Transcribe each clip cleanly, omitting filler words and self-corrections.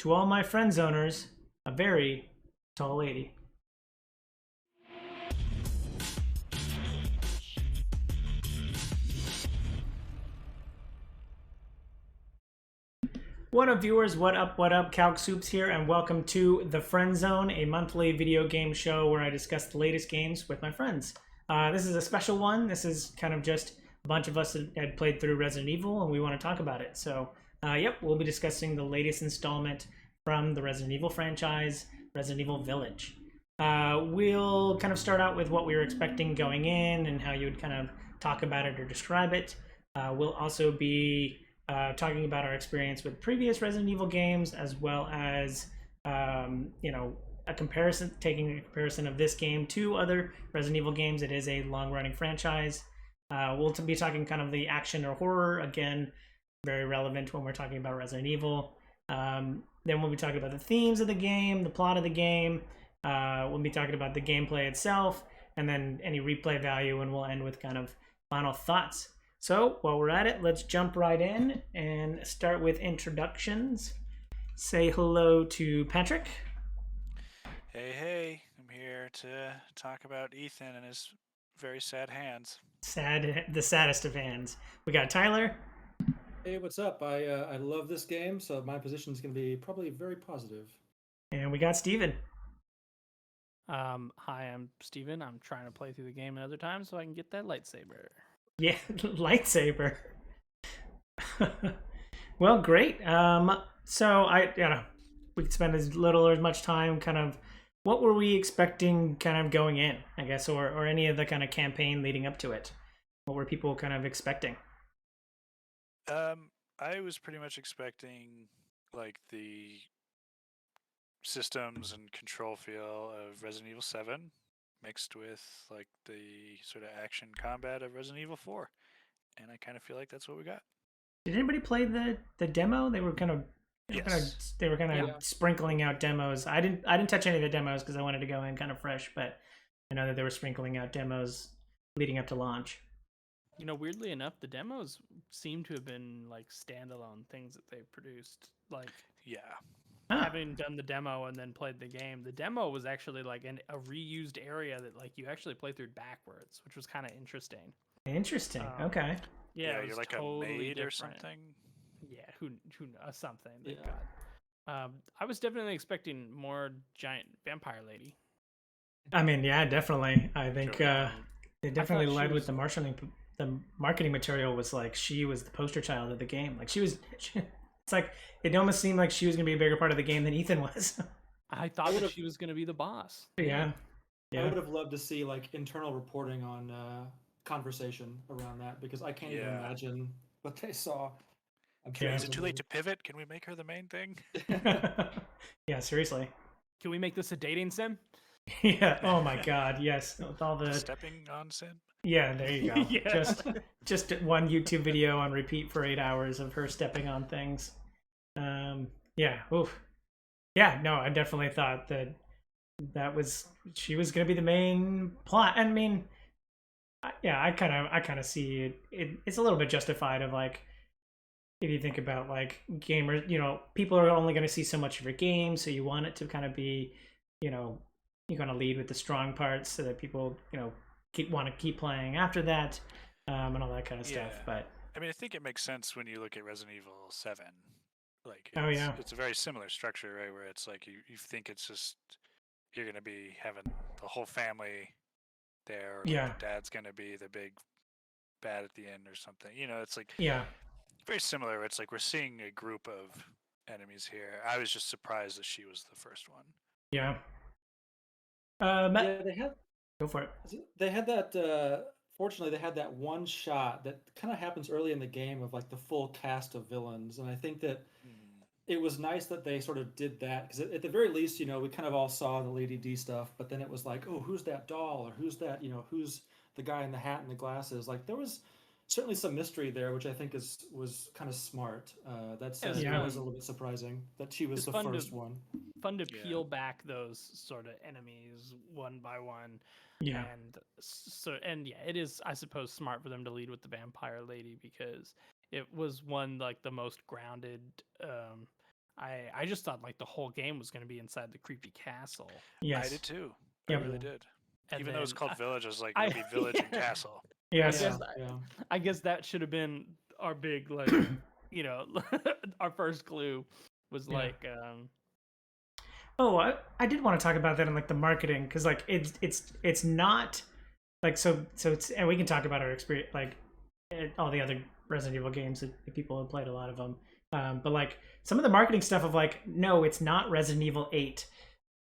To all my friend zoners, a very tall lady. What up, viewers? What up? What up? Calc Soups here, and welcome to The Friend Zone, a monthly video game show where I discuss the latest games with my friends. This is a special one. This is kind of just a bunch of us that had played through Resident Evil, and we want to talk about it. So, yep, we'll be discussing the latest installment from the Resident Evil franchise, Resident Evil Village. We'll kind of start out with what we were expecting going in and how you would kind of talk about it or describe it. We'll also be talking about our experience with previous Resident Evil games, as well as a comparison, taking a comparison of this game to other Resident Evil games. It is a long-running franchise. We'll be talking kind of the action or horror, again, very relevant when we're talking about Resident Evil. Then we'll be talking about the themes of the game, the plot of the game. We'll be talking about the gameplay itself, and then any replay value, and we'll end with kind of final thoughts. So while we're at it, let's jump right in and start with introductions. Say hello to Patrick. Hey, I'm here to talk about Ethan and his very sad hands. The saddest of hands. We got Tyler. Hey, what's up? I love this game, so my position is going to be probably very positive. And we got Steven. Hi, I'm Steven. I'm trying to play through the game another time so I can get that lightsaber. Yeah, lightsaber. Well, great. So we could spend as little or as much time kind of what were we expecting kind of going in, I guess, or any of the kind of campaign leading up to it. What were people kind of expecting? I was pretty much expecting like the systems and control feel of Resident Evil 7 mixed with like the sort of action combat of Resident Evil 4. And I kind of feel like that's what we got. Did anybody play the demo? They were kind of Yes. they were kind of sprinkling out demos. I didn't touch any of the demos because I wanted to go in kind of fresh, but I know that they were sprinkling out demos leading up to launch. You know, weirdly enough, the demos seem to have been like standalone things that they produced. Like, Yeah. having done the demo and then played the game, the demo was actually like a reused area that like you actually play through backwards, which was kind of interesting. Interesting. Okay. Yeah, You're like totally a maid or different. something. Yeah, who knows something they Yeah. got. I was definitely expecting more giant vampire lady. I mean, yeah, definitely. I think Sure. they definitely she led with was- the marshalling. The marketing material was like she was the poster child of the game. Like she was. It's like it almost seemed like she was gonna be a bigger part of the game than Ethan was. I thought that would've- she was going to be the boss. Yeah. I Yeah. would have loved to see like internal reporting on conversation around that because I can't even Yeah. imagine what they saw. I'm Yeah. Is it too late to pivot? Can we make her the main thing? Yeah. Seriously. Can we make this a dating sim? Yeah. Oh my God. Yes. With all the. Stepping on sin? Yeah. There you go. Yeah. Just one YouTube video on repeat for 8 hours of her stepping on things. Yeah. Oof. Yeah. No, I definitely thought she was gonna be the main plot. I mean, yeah, I kind of see it's a little bit justified of like if you think about like gamers, people are only going to see so much of your game, so you want it to kind of be, you're going to lead with the strong parts so that people, want to keep playing after that, and all that kind of stuff. Yeah. But I mean, I think it makes sense when you look at Resident Evil 7. Like, Oh, yeah. it's a very similar structure, right? Where it's like you think it's just you're gonna be having the whole family there, or like Yeah. the dad's gonna be the big bad at the end or something. It's like yeah, very similar. It's like we're seeing a group of enemies here. I was just surprised that she was the first one. yeah. Matt, Yeah, they had go for it. that. Fortunately, they had that one shot that kind of happens early in the game of like the full cast of villains, and I think that it was nice that they sort of did that because at the very least, we kind of all saw the Lady D stuff, but then it was like, oh, who's that doll, or who's that, who's the guy in the hat and the glasses? Like there was certainly some mystery there, which I think was kind of smart. That Yeah. was a little bit surprising that she was It's the fun to- first one. Fun to Yeah. peel back those sort of enemies one by one. Yeah, And yeah, it is, I suppose, smart for them to lead with the vampire lady because it was one like the most grounded I just thought like the whole game was going to be inside the creepy castle. Yes. I did too. Yep. I really did. And Even though it's then called Village, I was like, I- it'd be Village and yeah. Castle. Yes. guess Yeah. I guess that should have been our big like our first clue was Yeah. like Oh, I did want to talk about that in like the marketing because like it's not like so it's, and we can talk about our experience like all the other Resident Evil games that people have played a lot of them, but like some of the marketing stuff of like no, it's not Resident Evil 8,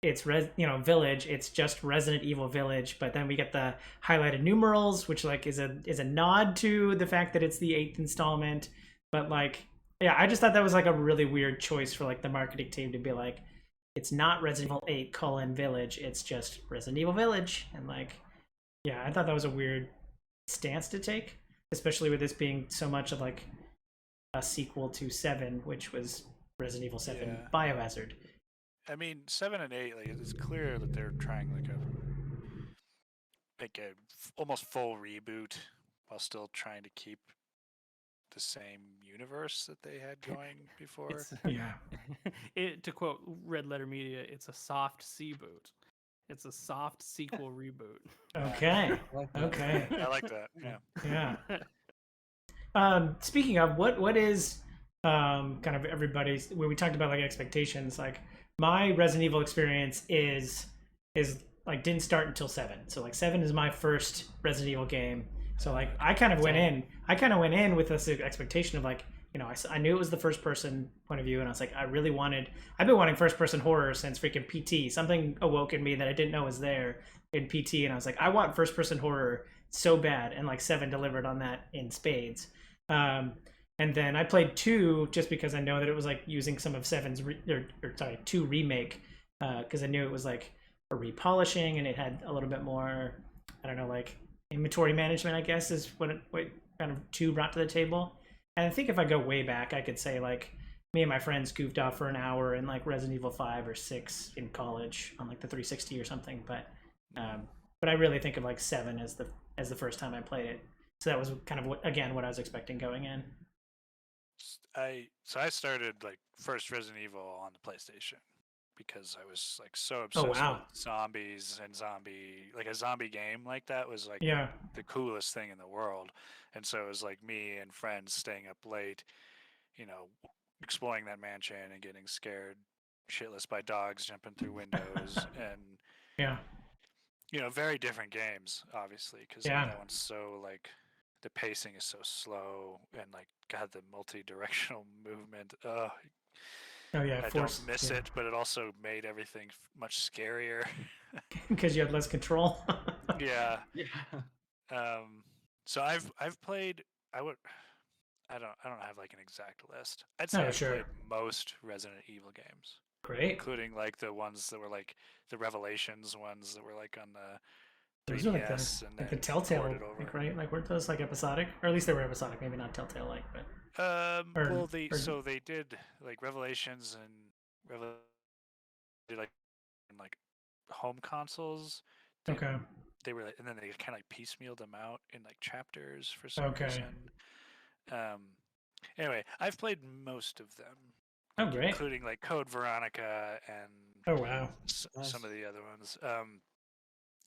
it's Village, it's just Resident Evil Village, but then we get the highlighted numerals, which like is a nod to the fact that it's the 8th installment, but like yeah, I just thought that was like a really weird choice for like the marketing team to be like, it's not Resident Evil 8 Village, it's just Resident Evil Village. And like, yeah, I thought that was a weird stance to take, especially with this being so much of like a sequel to 7, which was Resident Evil 7 Yeah. Biohazard. I mean, 7 and 8, like it's clear that they're trying like a almost full reboot while still trying to keep the same universe that they had going before. it's Yeah. to quote Red Letter Media, it's a soft C boot. It's a soft sequel reboot. Okay. I like that. Okay. I like that. Yeah. Yeah. Speaking of what is kind of everybody's, where we talked about like expectations, like my Resident Evil experience is like didn't start until 7. So like 7 is my first Resident Evil game. So like I kind of went in with this expectation of like, I knew it was the first person point of view, and I was like, I've been wanting first person horror since freaking PT. Something awoke in me that I didn't know was there in PT, and I was like, I want first person horror so bad, and like 7 delivered on that in spades. And then I played 2 just because I know that it was like using some of 7's 2 remake, because I knew it was like a repolishing and it had a little bit more, I don't know, like inventory management, I guess, is what kind of 2 brought to the table. And I think if I go way back, I could say like me and my friends goofed off for an hour in like Resident Evil 5 or 6 in college on like the 360 or something. But I really think of like 7 as the first time I played it. So that was kind of what I was expecting going in. I started like first Resident Evil on the PlayStation because I was like so obsessed with zombies and a zombie game like that was like Yeah. the coolest thing in the world. And so it was like me and friends staying up late, exploring that mansion and getting scared shitless by dogs jumping through windows and Yeah. very different games, obviously, because that one's so like the pacing is so slow and like God, the multi-directional movement. Oh yeah. I don't miss it, but it also made everything much scarier because you had less control. Yeah. Yeah. So I've played. I don't have like an exact list. I'd say Oh, I've sure. played most Resident Evil games, Great. including like the ones that were like the Revelations ones that were like on the Those were like 3DS and the then Telltale, ported over. like, right? Like weren't those like episodic, or at least they were episodic? Maybe not Telltale like, but Well, they did like Revelations and did like home consoles. okay. They were and then they kind of like piecemealed them out in like chapters for some Okay. reason. Anyway, I've played most of them, Oh great. including like Code Veronica and Oh wow. Nice. some of the other ones.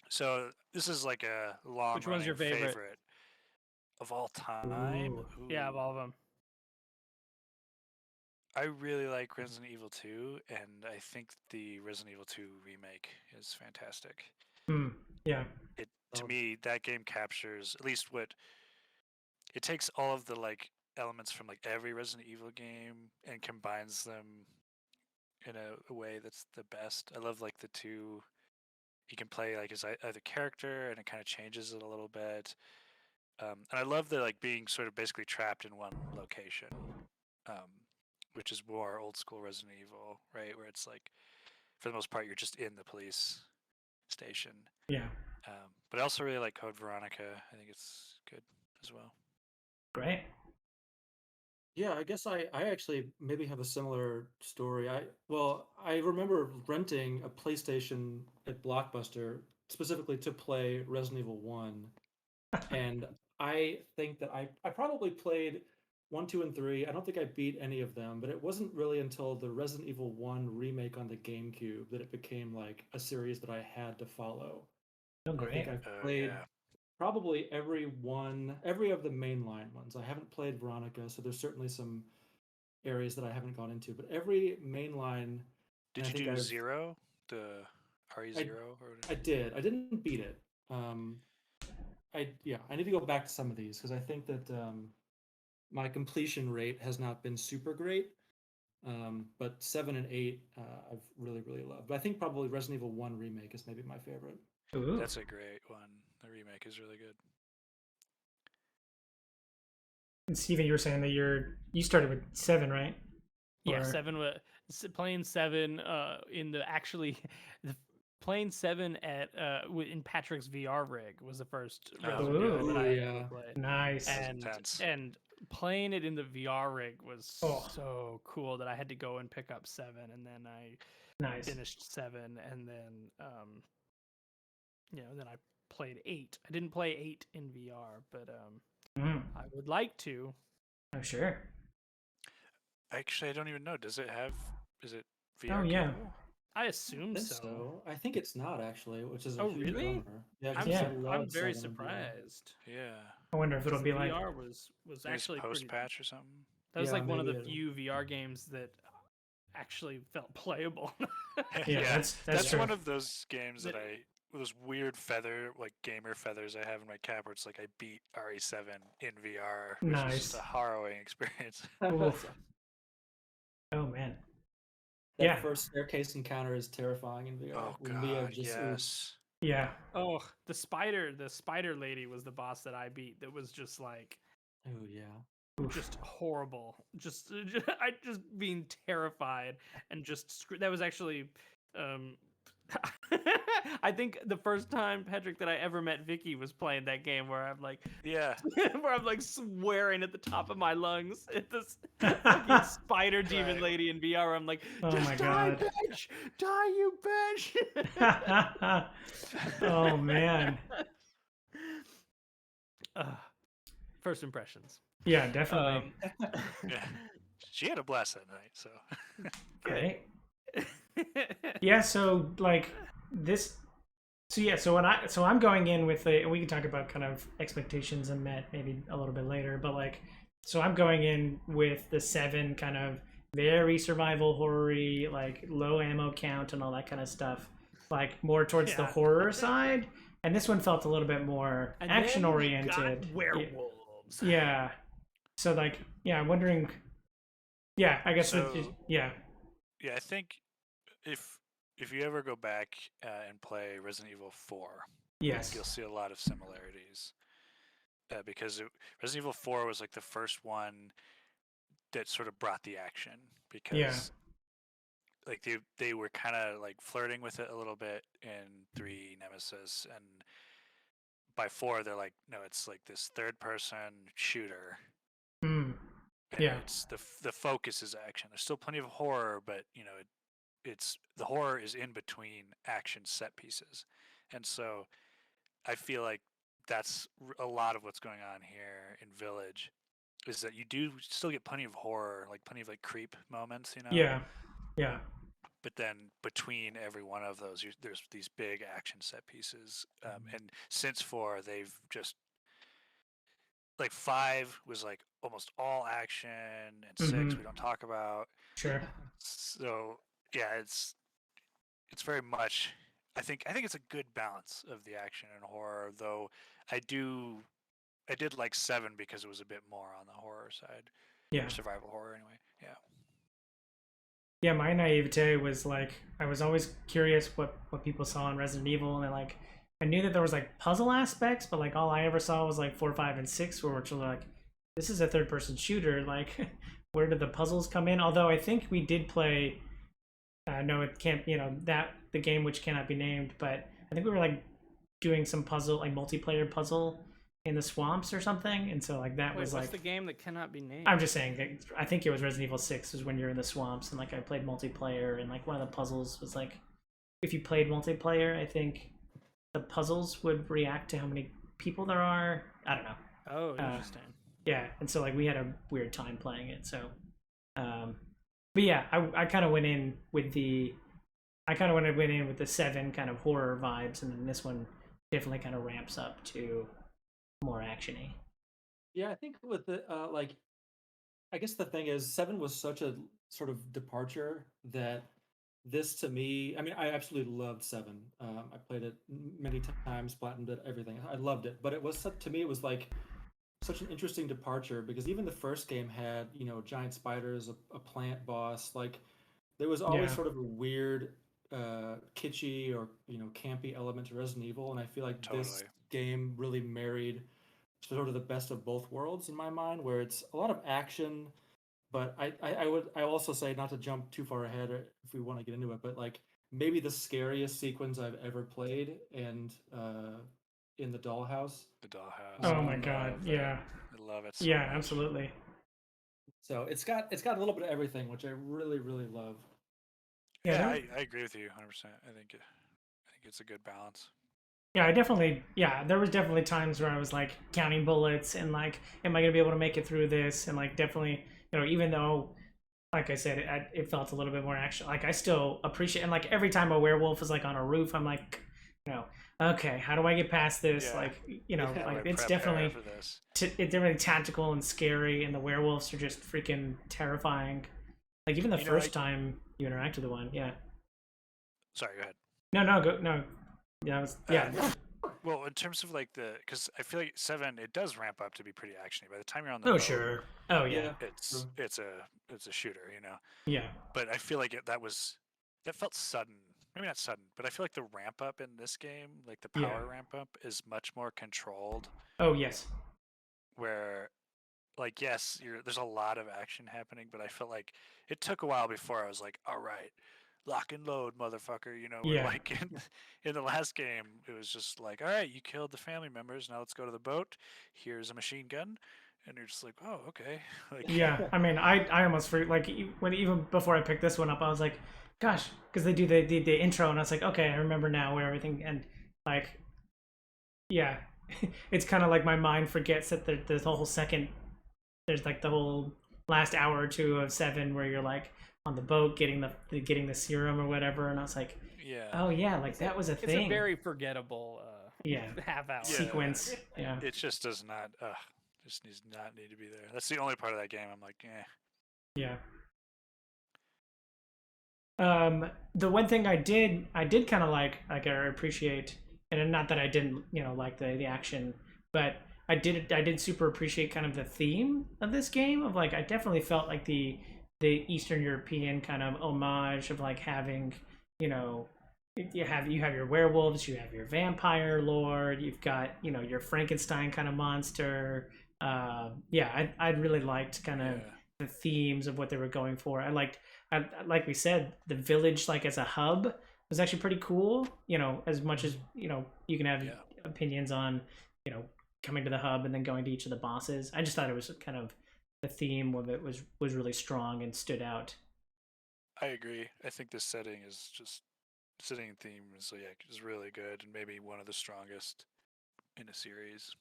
So this is like a long. Which one's your favorite? of all time? Ooh. Yeah, of Ooh. all of them. I really like Resident Evil 2, and I think the Resident Evil 2 remake is fantastic. Yeah. To Oh. me, that game captures at least what it takes all of the like elements from like every Resident Evil game and combines them in a way that's the best. I love like the 2. You can play like as either character, and it kind of changes it a little bit. And I love the like being sort of basically trapped in one location, which is more old school Resident Evil, right? Where it's like, for the most part, you're just in the police station. Yeah. But I also really like Code Veronica. I think it's good as well. Great. Yeah, I guess I actually maybe have a similar story. I remember renting a PlayStation at Blockbuster specifically to play Resident Evil 1. And I think that I probably played 1, 2, and 3. I don't think I beat any of them, but it wasn't really until the Resident Evil 1 remake on the GameCube that it became like a series that I had to follow. Oh, I think great. I've Oh, played yeah. probably every of the mainline ones. I haven't played Veronica, so there's certainly some areas that I haven't gone into, but every mainline. Did I you think do I've Zero? The RE0? Or I did. I didn't beat it. I need to go back to some of these because I think that my completion rate has not been super great. But 7 and 8, I've really loved. But I think probably Resident Evil 1 remake is maybe my favorite. Ooh. That's a great one. The remake is really good. And Steven, you were saying that you started with 7, right? Yeah, Or- 7 was playing 7 in the actually playing 7 at in Patrick's VR rig was the first Oh, Resident Evil Ooh. that I Yeah. ever played. Nice. And intense. and playing it in the VR rig was Oh. so cool that I had to go and pick up 7, and then I Nice. finished 7, and then then I played 8. I didn't play 8 in VR, but Mm. I would like to. Oh, sure. Actually, I don't even know. Is it VR? Oh, yeah. capable? I I assume think so. so. I think it's not actually, which is a Oh, huge really? bummer. Yeah, 'cause I'm, Yeah. I I'm loved very 7 in VR. surprised. Yeah. I wonder if it'll 'Cause be like. VR was Maybe it's actually post pretty. patch or something. That was Yeah, like one of the maybe few VR games that actually felt playable. Yeah, that's true. one of those games that That- those weird gamer feathers I have in my cap where it's like I beat RE7 in VR, which is just a Nice. harrowing experience. Oof. Oh man. That Yeah. first staircase encounter is terrifying in VR. Oh when Mia god, just yes. Yeah. Oh, the spider lady was the boss that I beat. That was just like oh yeah. Oof. just horrible. Just I just being terrified and that was actually I think the first time, Patrick, that I ever met Vicky was playing that game where I'm like Yeah. where I'm like swearing at the top of my lungs at this fucking spider demon Right. lady in VR. I'm like, Oh just my die, God. bitch! Die, you bitch! Oh man. First impressions. Yeah, definitely. Yeah. She had a blast that night, so Great. Yeah, so like this so I'm going in with and we can talk about kind of expectations and met maybe a little bit later, but like so I'm going in with the 7 kind of very survival horror-y, like low ammo count and all that kind of stuff, like more towards the Yeah. horror side, and this one felt a little bit more And then we action oriented. got werewolves. Yeah. So like I'm wondering. Yeah, I guess So- yeah. yeah, I think if you ever go back and play Resident Evil 4, Yes. you'll see a lot of similarities. Because Resident Evil 4 was like the first one that sort of brought the action because like they were kind of like flirting with it a little bit in 3 Nemesis, and by 4 they're like, no, it's like this third person shooter. Mm. And Yeah. it's the focus is action. There's still plenty of horror, but it's the horror is in between action set pieces, and so I feel like that's a lot of what's going on here in Village, is that you do still get plenty of horror, like plenty of like creep moments, Yeah. Yeah. But then between every one of those, there's these big action set pieces, and since 4, they've just like 5 was like almost all action, and 6 Mhm. we don't talk about. Sure. So yeah, it's very much. I think it's a good balance of the action and horror, though. I did like 7 because it was a bit more on the horror side, Yeah. survival horror anyway. Yeah. Yeah, my naivete was like I was always curious what people saw in Resident Evil, and I knew that there was like puzzle aspects, but like all I ever saw was like 4, 5, and 6, which were like, this is a third-person shooter. Like, where did the puzzles come in? Although I think we did play. No, it can't. That the game which cannot be named, but I think we were like doing some puzzle, like multiplayer puzzle in the swamps or something, and so like that Wait, was what's like. the game that cannot be named? I'm just saying that I think it was Resident Evil 6 was when you're in the swamps, and like I played multiplayer, and like one of the puzzles was like if you played multiplayer, I think the puzzles would react to how many people there are. I don't know. Oh, interesting. Yeah, and so like we had a weird time playing it. So, but yeah, I kind of went in with the went in with the 7 kind of horror vibes, and then this one definitely kind of ramps up to more actiony. Yeah, I think with the like, I guess the thing is, 7 was such a sort of departure that this to me, I mean, I absolutely loved 7. I played it many times, platinumed it, everything. I loved it, but it was to me, it was like such an interesting departure because even the first game had, giant spiders, a plant boss. Like there was always Yeah. sort of a weird, kitschy or campy element to Resident Evil, and I feel like this Totally. game really married sort of the best of both worlds in my mind, where it's a lot of action, but I also say not to jump too far ahead if we want to get into it, but like maybe the scariest sequence I've ever played, and in the dollhouse. The dollhouse. Oh I my Um, god. love Yeah. that. I love it so Yeah. much. Absolutely. So it's got a little bit of everything, which I really really love. Yeah. Yeah, there- I agree with you 100%. I think it's a good balance. Yeah, there was definitely times where I was like counting bullets and like, am I gonna be able to make it through this? And like, definitely, even though, like I said, it felt a little bit more action. Like, I still appreciate, and like every time a werewolf is like on a roof, I'm like, okay, how do I get past this? Yeah. Like, Yeah. How do like I it's prepare definitely, for this. it's definitely tactical and scary, and the werewolves are just freaking terrifying. Like even the You know, first time you interact with the one, yeah. Sorry, go ahead. No. Yeah, yeah. Well, in terms of like because I feel like 7, it does ramp up to be pretty actiony. By the time you're on the Oh boat, sure. Oh yeah. it's a shooter, Yeah. But I feel like that felt sudden. Maybe not sudden, but I feel like the ramp up in this game, like the Yeah. power ramp up, is much more controlled. Oh yes. Where, like, yes, there's a lot of action happening, but I felt like it took a while before I was like, all right, lock and load, motherfucker. Where, Yeah. like in the last game, it was just like, all right, you killed the family members. Now let's go to the boat. Here's a machine gun, and you're just like, oh, okay. Like, Yeah, I mean, I almost like when even before I picked this one up, I was like, gosh, because they do the intro, and I was like, okay, I remember now where everything, and like, yeah, it's kind of like my mind forgets that there's the whole second, there's like the whole last hour or two of 7 where you're like on the boat getting the serum or whatever, and I was like, yeah. oh yeah, like that was a It's thing. a very forgettable Yeah. half hour. Yeah. Sequence. Yeah. It just does not. Just does not need to be there. That's the only part of that game I'm like, eh. Yeah. The one thing I did kind of like I appreciate, and not that I didn't, like the action, but I did super appreciate kind of the theme of this game. Of like, I definitely felt like the Eastern European kind of homage of like having, you have your werewolves, you have your vampire lord, you've got your Frankenstein kind of monster. I really liked kind of Yeah. the themes of what they were going for. Like we said, the village like as a hub was actually pretty cool. As much as you can have Yeah. opinions on coming to the hub and then going to each of the bosses. I just thought it was kind of the theme of it was really strong and stood out. I agree. I think this setting theme is really good and maybe one of the strongest in a series.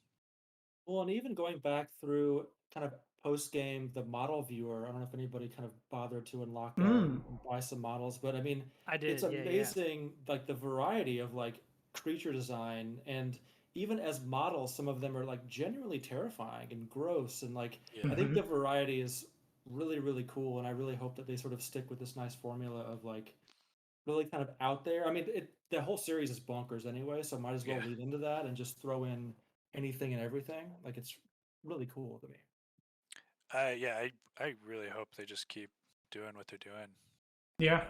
Well, and even going back through kind of post game, the model viewer, I don't know if anybody kind of bothered to unlock that and buy some models, but I mean, I did. it's amazing, like the variety of like creature design, and even as models, some of them are like genuinely terrifying and gross, and like Yeah. I think the variety is really really cool, and I really hope that they sort of stick with this nice formula of like really kind of out there. I mean, the whole series is bonkers anyway, so might as well Yeah. lead into that and just throw in anything and everything. Like it's really cool to me. I really hope they just keep doing what they're doing. Yeah.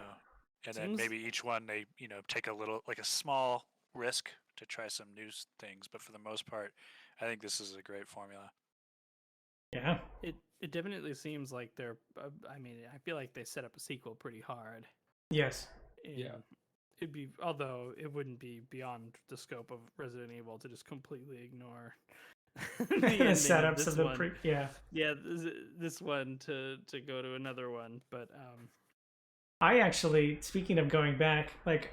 And then Seems- maybe each one they take a small risk to try some new things, but for the most part, I think this is a great formula. Yeah. It definitely seems like they're. I mean, I feel like they set up a sequel pretty hard. Yes. Yeah. It'd be, although it wouldn't be beyond the scope of Resident Evil to just completely ignore the The ending setups this of the one. yeah. Yeah, this one to go to another one, but I actually, speaking of going back, like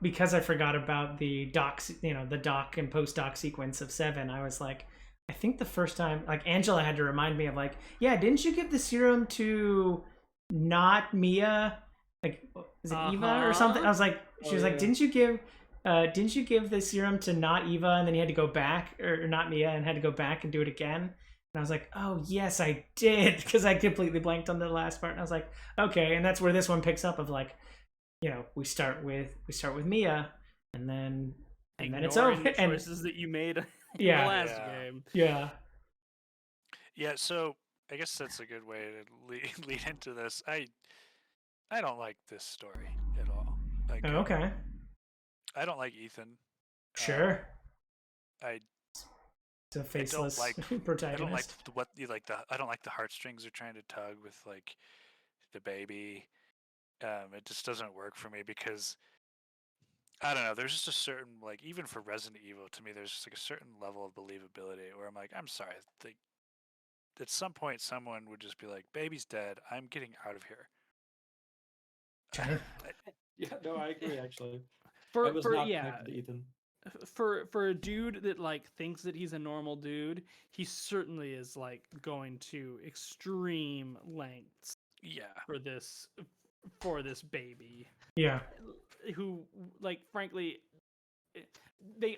because I forgot about the docs, the doc and post doc sequence of 7, I was like, I think the first time, like Angela had to remind me of like, yeah, didn't you give the serum to not Mia? Like, is it Eva or something? I was like, she was like, didn't you give the serum to not Eva and then you had to go back or not Mia and had to go back and do it again? And I was like, oh yes, I did, because I completely blanked on the last part. And I was like, okay, and that's where this one picks up of like, you know, we start with Mia, and then it's over. The And choices that you made in Yeah. the last Yeah. game. yeah, Yeah, so I guess that's a good way to lead into this. I don't like this story at all. Like, oh, okay, I don't like Ethan. sure. I It's a faceless I don't like protagonist. I don't like the heartstrings they're trying to tug with like the baby. It just doesn't work for me because I don't know. There's just a certain like even for Resident Evil to me, there's just like a certain level of believability where I'm like, I'm sorry, like at some point someone would just be like, "Baby's dead. I'm getting out of here." Johnny? Yeah, no, I agree actually. I For was for not yeah, connected to Ethan. for a dude that like thinks that he's a normal dude, he certainly is like going to extreme lengths Yeah. for this baby Yeah, who like frankly they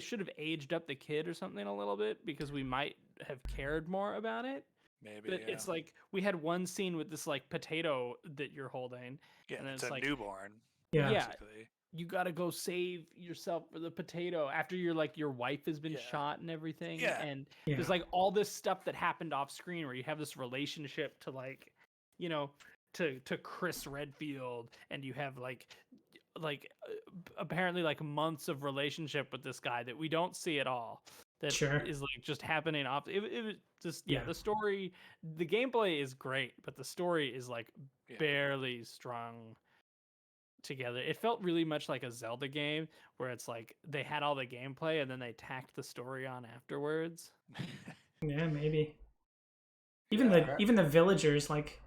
should have aged up the kid or something a little bit because we might have cared more about it. Maybe. But Yeah. it's like we had one scene with this like potato that you're holding. Yeah, and then it's it's a like- newborn. yeah, Yeah. Basically. You got to go save yourself for the potato after your wife has been Yeah. shot and everything. Yeah. And yeah. there's like all this stuff that happened off screen where you have this relationship to like, you know, to Chris Redfield, and you have apparently like months of relationship with this guy that we don't see at all. That is Sure. like just happening off. It was just Yeah. the story, the gameplay is great, but the story is like Yeah. barely strung together. It felt really much like a Zelda game where it's like they had all the gameplay and then they tacked the story on afterwards. Yeah, maybe. Even Yeah. the villagers, like,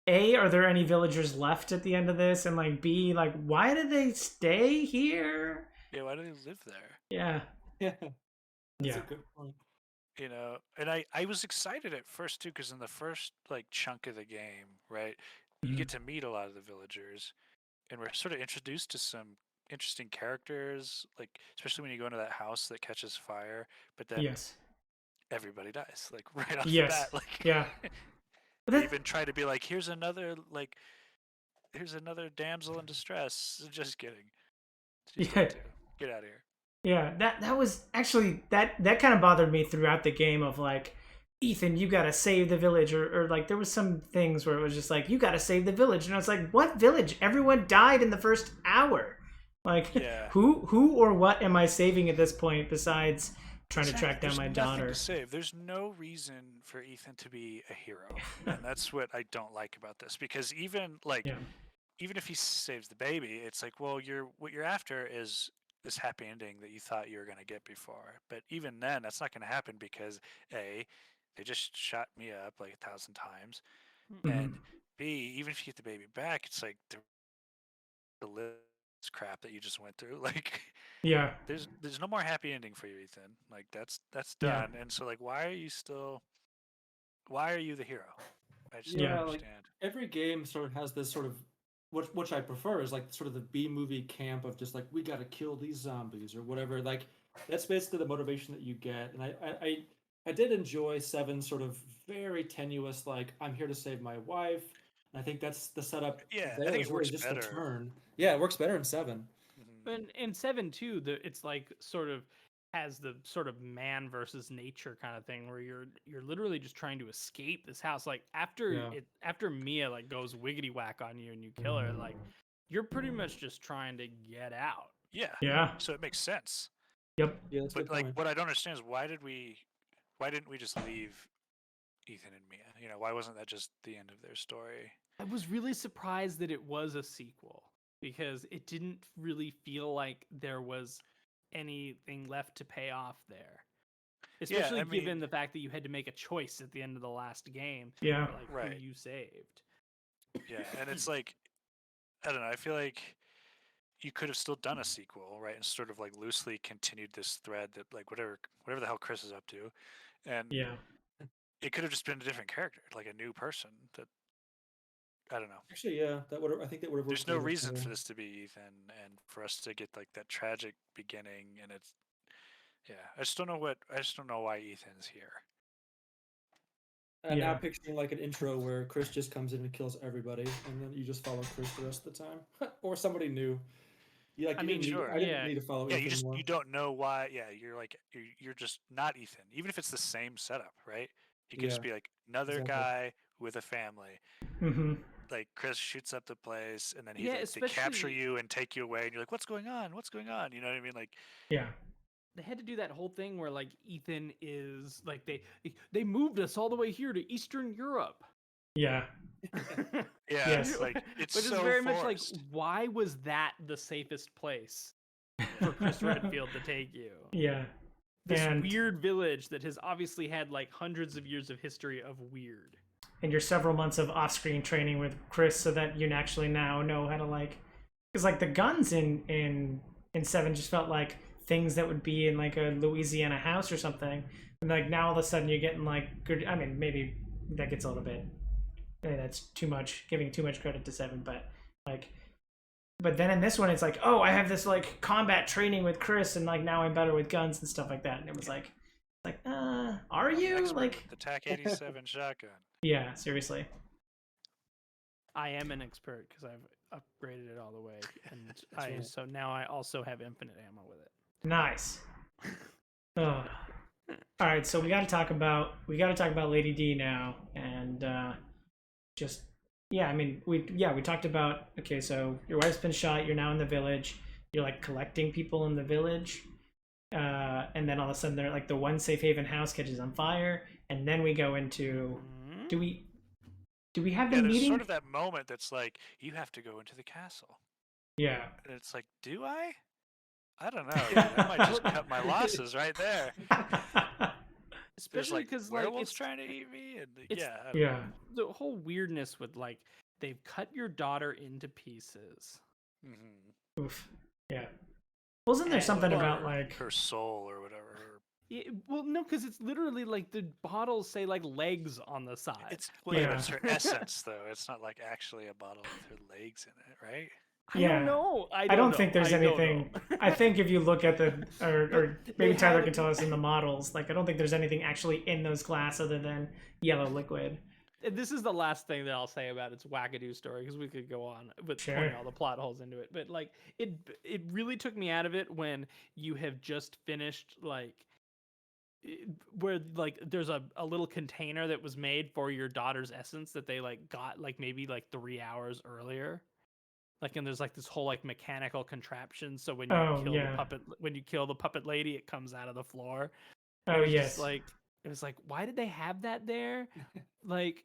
A, are there any villagers left at the end of this? And like B, like, why did they stay here? Yeah, why do they live there? Yeah. Yeah, that's Yeah. a good point. You know, and I was excited at first too, because in the first like chunk of the game, right, you Mhm. get to meet a lot of the villagers, and we're sort of introduced to some interesting characters, like especially when you go into that house that catches fire, but then Yes. everybody dies, like right off Yes. the bat. Like, Yeah. But they that, even try to be like, here's another damsel in distress. Just kidding. She's Yeah. dead too. Get out of here. yeah, that was actually that kind of bothered me throughout the game of like, Ethan, you gotta save the village, or like there was some things where it was just like, you gotta save the village, and I was like, what village? Everyone died in the first hour. Like, Yeah. who or what am I saving at this point besides trying to Exactly. track down There's my nothing daughter? to save. There's no reason for Ethan to be a hero, and that's what I don't like about this. Because even like, Yeah. even if he saves the baby, it's like, well, what you're after is this happy ending that you thought you were gonna get before. But even then, that's not gonna happen because A, they just shot Mia up like 1,000 times, and Mhm. B, even if you get the baby back, it's like the this crap that you just went through. Like, Yeah. there's no more happy ending for you, Ethan. Like that's Yeah. done. And so like, why are you the hero? I just Yeah. don't like, understand. Every game sort of has this sort of which I prefer is like sort of the B movie camp of just like we got to kill these zombies or whatever. Like that's basically the motivation that you get. And I did enjoy Seven's sort of very tenuous like I'm here to save my wife. And I think that's the setup. Yeah, I there think is it really works just better. the turn. Yeah, it works better in 7. Mhm. But in 7 too, it's like sort of has the sort of man versus nature kind of thing where you're literally just trying to escape this house. Like Yeah. after Mia like goes wiggity whack on you and you kill her, like you're pretty much just trying to get out. Yeah. Yeah. So it makes sense. Yep. Yeah, that's a But good like, point. what I don't understand is why didn't we just leave Ethan and Mia? You know, why wasn't that just the end of their story? I was really surprised that it was a sequel because it didn't really feel like there was anything left to pay off there. Especially I given mean- the fact that you had to make a choice at the end of the last game, Yeah. for, like Right. who you saved. Yeah, and it's like, I don't know. I feel like, you could have still done a sequel, right, and sort of like loosely continued this thread that like whatever the hell Chris is up to, and Yeah. it could have just been a different character, like a new person that I don't know. Actually, yeah, I think that would have worked. There's no a little reason better. for this to be Ethan, and for us to get like that tragic beginning, and it's I just don't know why Ethan's here. And now Yeah. picturing like an intro where Chris just comes in and kills everybody, and then you just follow Chris the rest of the time, or somebody new. You like I you mean, didn't need, sure. I didn't Yeah. need to follow Yeah, Ethan more. you don't know why. Yeah, you're like you're just not Ethan, even if it's the same setup, right? He could just Yeah, be like another exactly. guy with a family. Mm-hmm. Like Chris shoots up the place, and then Yeah, they capture especially- you and take you away, and you're like, "What's going on? What's going on?" You know what I mean? Like, Yeah. They had to do that whole thing where like Ethan is like they moved us all the way here to Eastern Europe. Yeah. yeah, Yes. like it's Which is so very much like, forced. why was that the safest place for Chris Redfield to take you? Yeah. This And- weird village that has obviously had like hundreds of years of history of weird. And your several months of off-screen training with Chris, so that you actually now know how to like, because like the guns in 7 just felt like things that would be in like a Louisiana house or something, and like now all of a sudden you're getting like good. I mean, maybe that gets a little bit. Maybe that's too much, giving too much credit to 7, but like. But then in this one, it's like, oh, I have this like combat training with Chris, and like now I'm better with guns and stuff like that. And it was like, are I'm you expert like? with the TAC 87 shotgun? Yeah, seriously. I am an expert because I've upgraded it all the way, and right. so now I also have infinite ammo with it. Nice. Oh. All right, so we got to talk about Lady D now, and just I mean we talked about, okay, so your wife's been shot, you're now in the village, you're like collecting people in the village, and then all of a sudden they're like the one safe haven house catches on fire, and then we go into do we have the Yeah, there's meeting? sort of that moment that's like, you have to go into the castle, Yeah. and it's like, do I? I don't know. I might just cut my losses right there. There's Especially like because like werewolves it's trying to eat me, and it's- yeah, I don't Yeah. know. the whole weirdness with like they've cut your daughter into pieces. Mhm. Oof. Yeah. Wasn't there And- something or about like her soul or whatever. Well, no, because it's literally like the bottles say like legs on the side. It's Yeah. it's her essence though. It's not like actually a bottle with her legs in it, right? I Yeah. don't know. I don't know. think there's I don't anything. know. I think if you look at the or maybe They Tyler had- can tell us in the models, like I don't think there's anything actually in those glass other than yellow liquid. And this is the last thing that I'll say about its wackadoo story because we could go on with Sure. pointing all the plot holes into it. But like it really took me out of it when you have just finished like where like there's a little container that was made for your daughter's essence that they like got like maybe like 3 hours earlier. Like, and there's like this whole like mechanical contraption, so when you kill the puppet lady, it comes out of the floor. Oh It was yes. just, like it was like, why did they have that there? Like,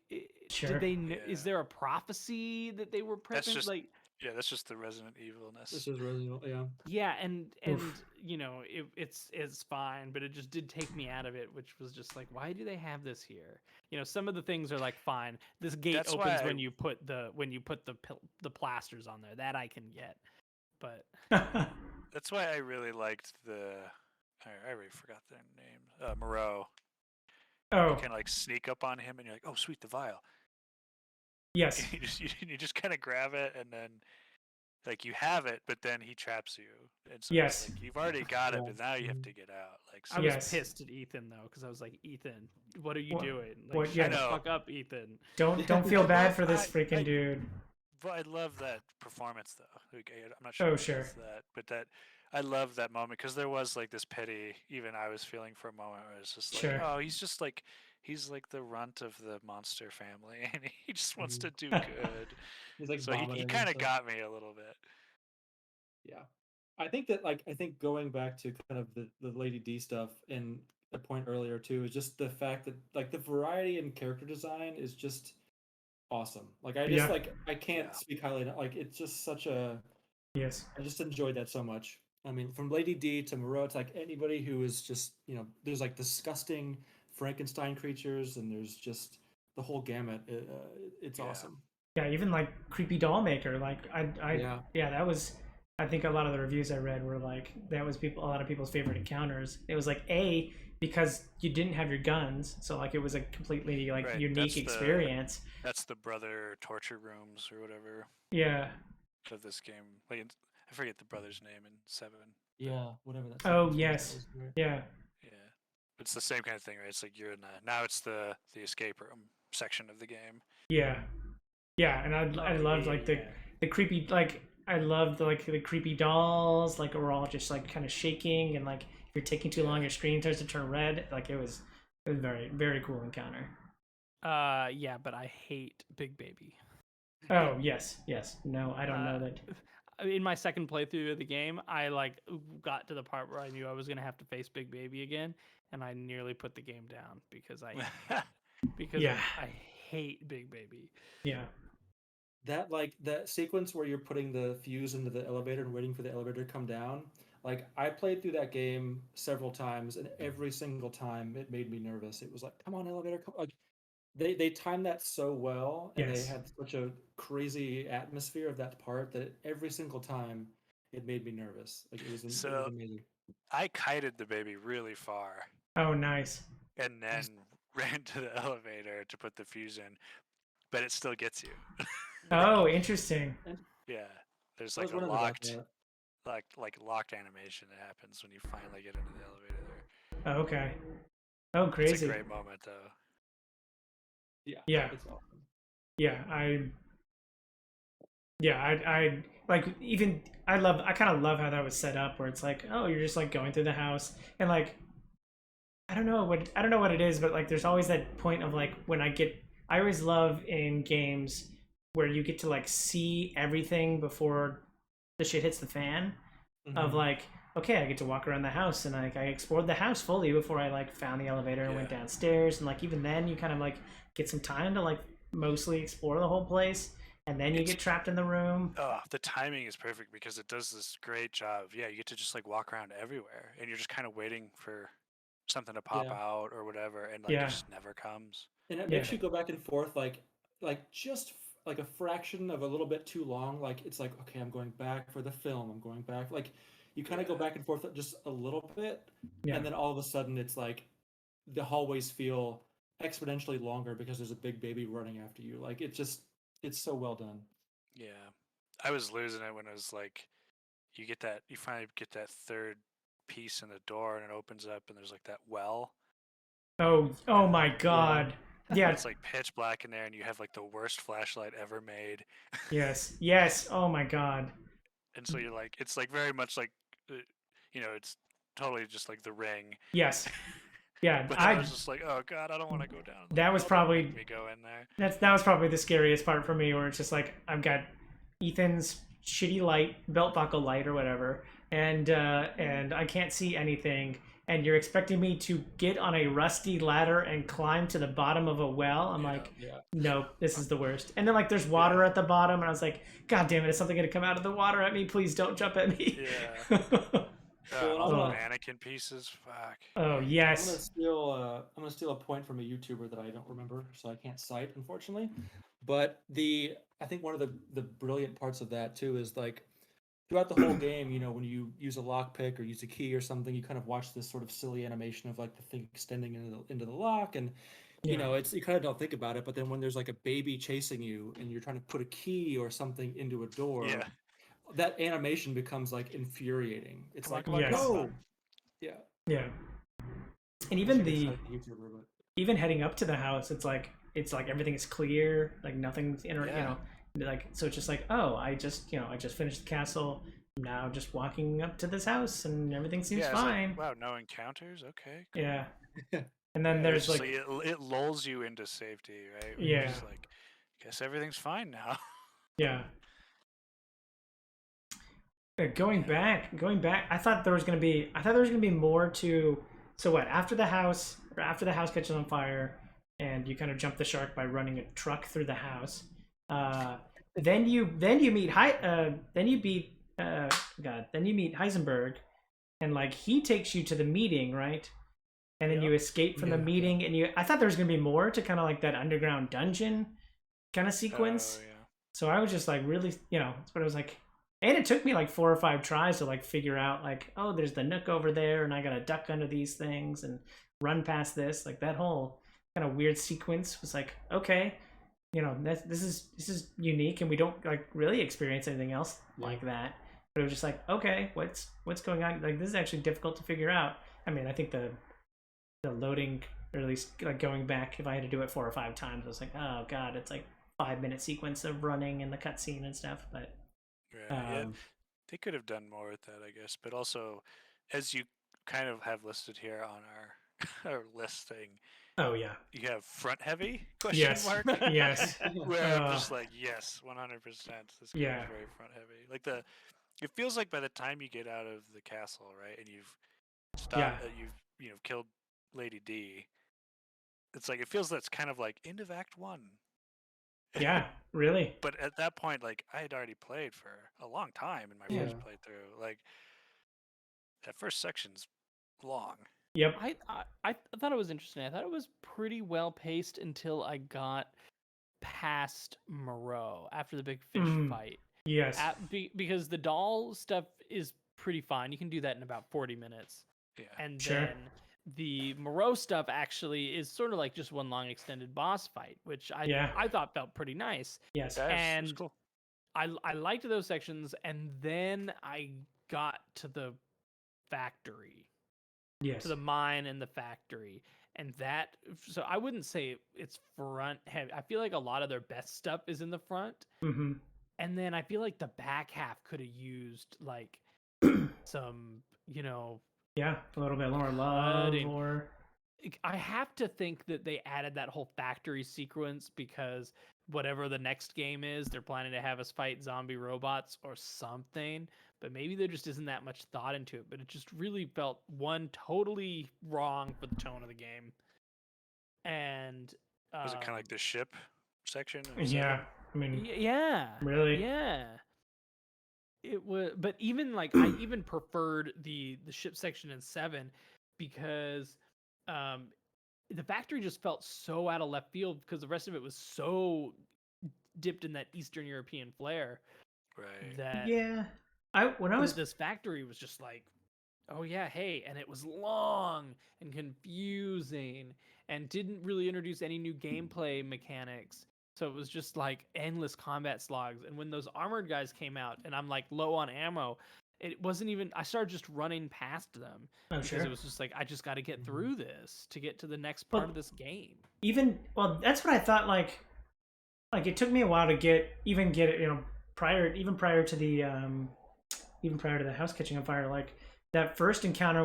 Sure. did they? Yeah. Is there a prophecy that they were prepping? That's just- like, Yeah, that's just the Resident Evilness. This is Resident Evil, yeah. yeah, and Oof. you know, it's fine, but it just did take me out of it, which was just like, why do they have this here? You know, some of the things are like fine. This gate That's why opens I- when you put the plasters on there. That I can get, but That's why I really liked I already forgot their name. Moreau. oh You can like sneak up on him, and you're like, oh sweet, the vial. yes. you just kind of grab it, and then like you have it, but then he traps you. And so Yes. it's like, you've already got it, Yeah. but now you have to get out. Like, I so was Yes. pissed at Ethan though, because I was like, Ethan, what are you What- doing? Like, what- shut yeah. the I know. fuck up, Ethan. Don't feel bad for this I- freaking I- dude. But I love that performance though. Like, I'm not sure. Oh, who sure. does that, but I love that moment because there was like this pity. Even I was feeling for a moment where it's just like, Sure. oh, he's like the runt of the monster family, and he just wants Mhm. to do good. He's like So he vomiting and kind of stuff. got me a little bit. Yeah. I think that I think going back to kind of the Lady D stuff and a point earlier too is just the fact that like the variety in character design is just awesome. Like I just Yeah. I can't Yeah. speak highly enough. Like it's just such a Yes. I just enjoyed that so much. I mean, from Lady D to Moreau to like anybody who is just, there's like disgusting Frankenstein creatures and there's just the whole gamut. It's Yeah. awesome. Yeah, even like creepy doll maker. Like I Yeah. yeah, that was I think a lot of the reviews I read were like that was a lot of people's favorite encounters. It was like because you didn't have your guns, so like it was a completely like Right, unique experience. That's the brother torture rooms or whatever Yeah. of this game. Like I forget the brother's name in 7. Yeah, whatever that. Oh, sequence was, yes. that was great. Yeah. Yeah, it's the same kind of thing, right? It's like you're in now it's the escape room section of the game. Yeah. Yeah, and I Oh, loved yeah, like yeah. the creepy like I loved like the creepy dolls like were all just like kind of shaking, and like if you're taking too long your screen starts to turn red. Like it was very, very cool encounter. Yeah, but I hate Big Baby. Oh yes, no, I don't know Uh, that. In my second playthrough of the game, I like got to the part where I knew I was gonna have to face Big Baby again, and I nearly put the game down because I Yeah. I hate Big Baby. Yeah. That sequence where you're putting the fuse into the elevator and waiting for the elevator to come down. Like I played through that game several times, and every single time it made me nervous. It was like, "Come on, elevator!" Come. Like they timed that so well, and they Yes. had such a crazy atmosphere of that part that every single time it made me nervous. Like it was So- amazing. I kited the baby really far Oh nice. and then ran to the elevator to put the fuse in, but it still gets you. Oh, interesting. Yeah, there's I was like a wondering about locked that. locked animation that happens when you finally get into the elevator there. Oh, okay. Oh, It's crazy. a great moment though. Yeah. It's awesome. Yeah, I like even I kind of love how that was set up, where it's like, oh, you're just like going through the house, and like I don't know what it is, but like there's always that point of like I always love in games where you get to like see everything before the shit hits the fan, of Mhm. like, okay, I get to walk around the house, and like I explored the house fully before I like found the elevator and went Yeah. downstairs, and like even then you kind of like get some time to like mostly explore the whole place, and then you It's- get trapped in the room. Oh, the timing is perfect because it does this great job. Yeah, you get to just like walk around everywhere, and you're just kind of waiting for something to pop Yeah. out or whatever, and like Yeah. it just never comes. And it makes Yeah. you go back and forth like just like a fraction of a little bit too long. Like it's like, okay, I'm going back for the film. I'm going back. Like you kind of go Yeah. back and forth just a little bit, Yeah. and then all of a sudden it's like the hallways feel exponentially longer because there's a big baby running after you. Like it's so well done. Yeah, I was losing it when it was like you finally get that third piece in the door, and it opens up, and there's like that well. Oh my god. Yeah. It's like pitch black in there, and you have like the worst flashlight ever made. Yes. Oh my god. And so you're like, it's like very much like, it's totally just like The Ring. Yes. Yeah. But I was just like, oh god, I don't want to go down. That was Don't probably- make me go in there. that was probably the scariest part for me, where it's just like I've got Ethan's shitty light, belt buckle light or whatever, and I can't see anything, and you're expecting me to get on a rusty ladder and climb to the bottom of a well. I'm Yeah. like, Yeah. no, this is the worst. And then like there's water at the bottom, and I was like, god damn it, is something gonna come out of the water at me? Please don't jump at me. Yeah. Well, All the I'm mannequin pieces, fuck. Oh I'm yes. gonna steal a point from a YouTuber that I don't remember, so I can't cite, unfortunately. But I think one of the brilliant parts of that too is like throughout the whole game, when you use a lockpick or use a key or something, you kind of watch this sort of silly animation of like the thing extending into the lock, and Yeah. it's you kind of don't think about it, but then when there's like a baby chasing you and you're trying to put a key or something into a door, Yeah. that animation becomes like infuriating. It's like, Come on, Yes. no, yeah. Yeah. And I even wish I the could cite the YouTuber, but even heading up to the house, it's like everything is clear, like nothing's Yeah. like, so it's just like, oh, I just finished the castle. I'm now just walking up to this house, and everything seems Yeah, it's like, fine. wow, no encounters. Okay. Cool. Yeah. And then Yeah, there's it's like, just it lulls you into safety, right? Where Yeah. you're just like, guess everything's fine now. yeah. Going back, I thought there was gonna be more to. So what? After the house catches on fire, and you kind of jump the shark by running a truck through the house. Then you meet then you meet Heisenberg, and like he takes you to the meeting, right? And then you escape from the Yeah. meeting, and I thought there was gonna be more to kind of like that underground dungeon kind of sequence. Oh, yeah. So I was just like really, that's what I was like. And it took me like 4 or 5 tries to like figure out like, oh, there's the nook over there, and I gotta duck under these things and run past this. Like that whole kind of weird sequence was like, okay, this is unique, and we don't like really experience anything else like that. But it was just like, okay, what's going on? Like this is actually difficult to figure out. I mean, I think the loading, or at least like going back, if I had to do it 4 or 5 times, I was like, oh god, it's like 5-minute sequence of running and the cutscene and stuff. But Yeah, they could have done more with that, I guess. But also, as you kind of have listed here on our listing, oh yeah, you have front heavy ? Yes. Yes. Where I'm just like, yes, 100%. This game Yeah. is very front heavy. Like it feels like by the time you get out of the castle, right, and you've stopped, you've killed Lady D, it's like it feels that's kind of like end of Act 1. yeah, really. But at that point, like I had already played for a long time in my first playthrough. Like that first section's long. Yep. I thought it was interesting. I thought it was pretty well paced until I got past Moreau after the big fish fight. Yes. Because the doll stuff is pretty fine. You can do that in about 40 minutes. Yeah. And Sure. then the Moreau stuff actually is sort of like just one long extended boss fight, which I thought felt pretty nice. Yes. Yeah, it's And cool. I liked those sections, and then I got to the factory, Yes. to the mine and the factory, and so I wouldn't say it's front heavy. I feel like a lot of their best stuff is in the front, Mm-hmm. and then I feel like the back half could have used like some, Yeah, a little bit more love, Cutting. or I have to think that they added that whole factory sequence because whatever the next game is, they're planning to have us fight zombie robots or something. But maybe there just isn't that much thought into it. But it just really felt totally wrong for the tone of the game. And Was it kind of like the ship section? yeah. I mean, yeah, really. yeah. It was, but even like I even preferred the ship section in 7 because the factory just felt so out of left field because the rest of it was so dipped in that Eastern European flair Right. that Yeah. When I was this factory was just like, oh yeah, hey, and it was long and confusing and didn't really introduce any new gameplay mechanics. So it was just like endless combat slogs. And when those armored guys came out and I'm like low on ammo, it wasn't even, I started just running past them because sure. it was just like, I just got to get Mhm. through this to get to the next part Well, of this game. That's what I thought. Like it took me a while to get it. Prior to the house catching on fire. Like that first encounter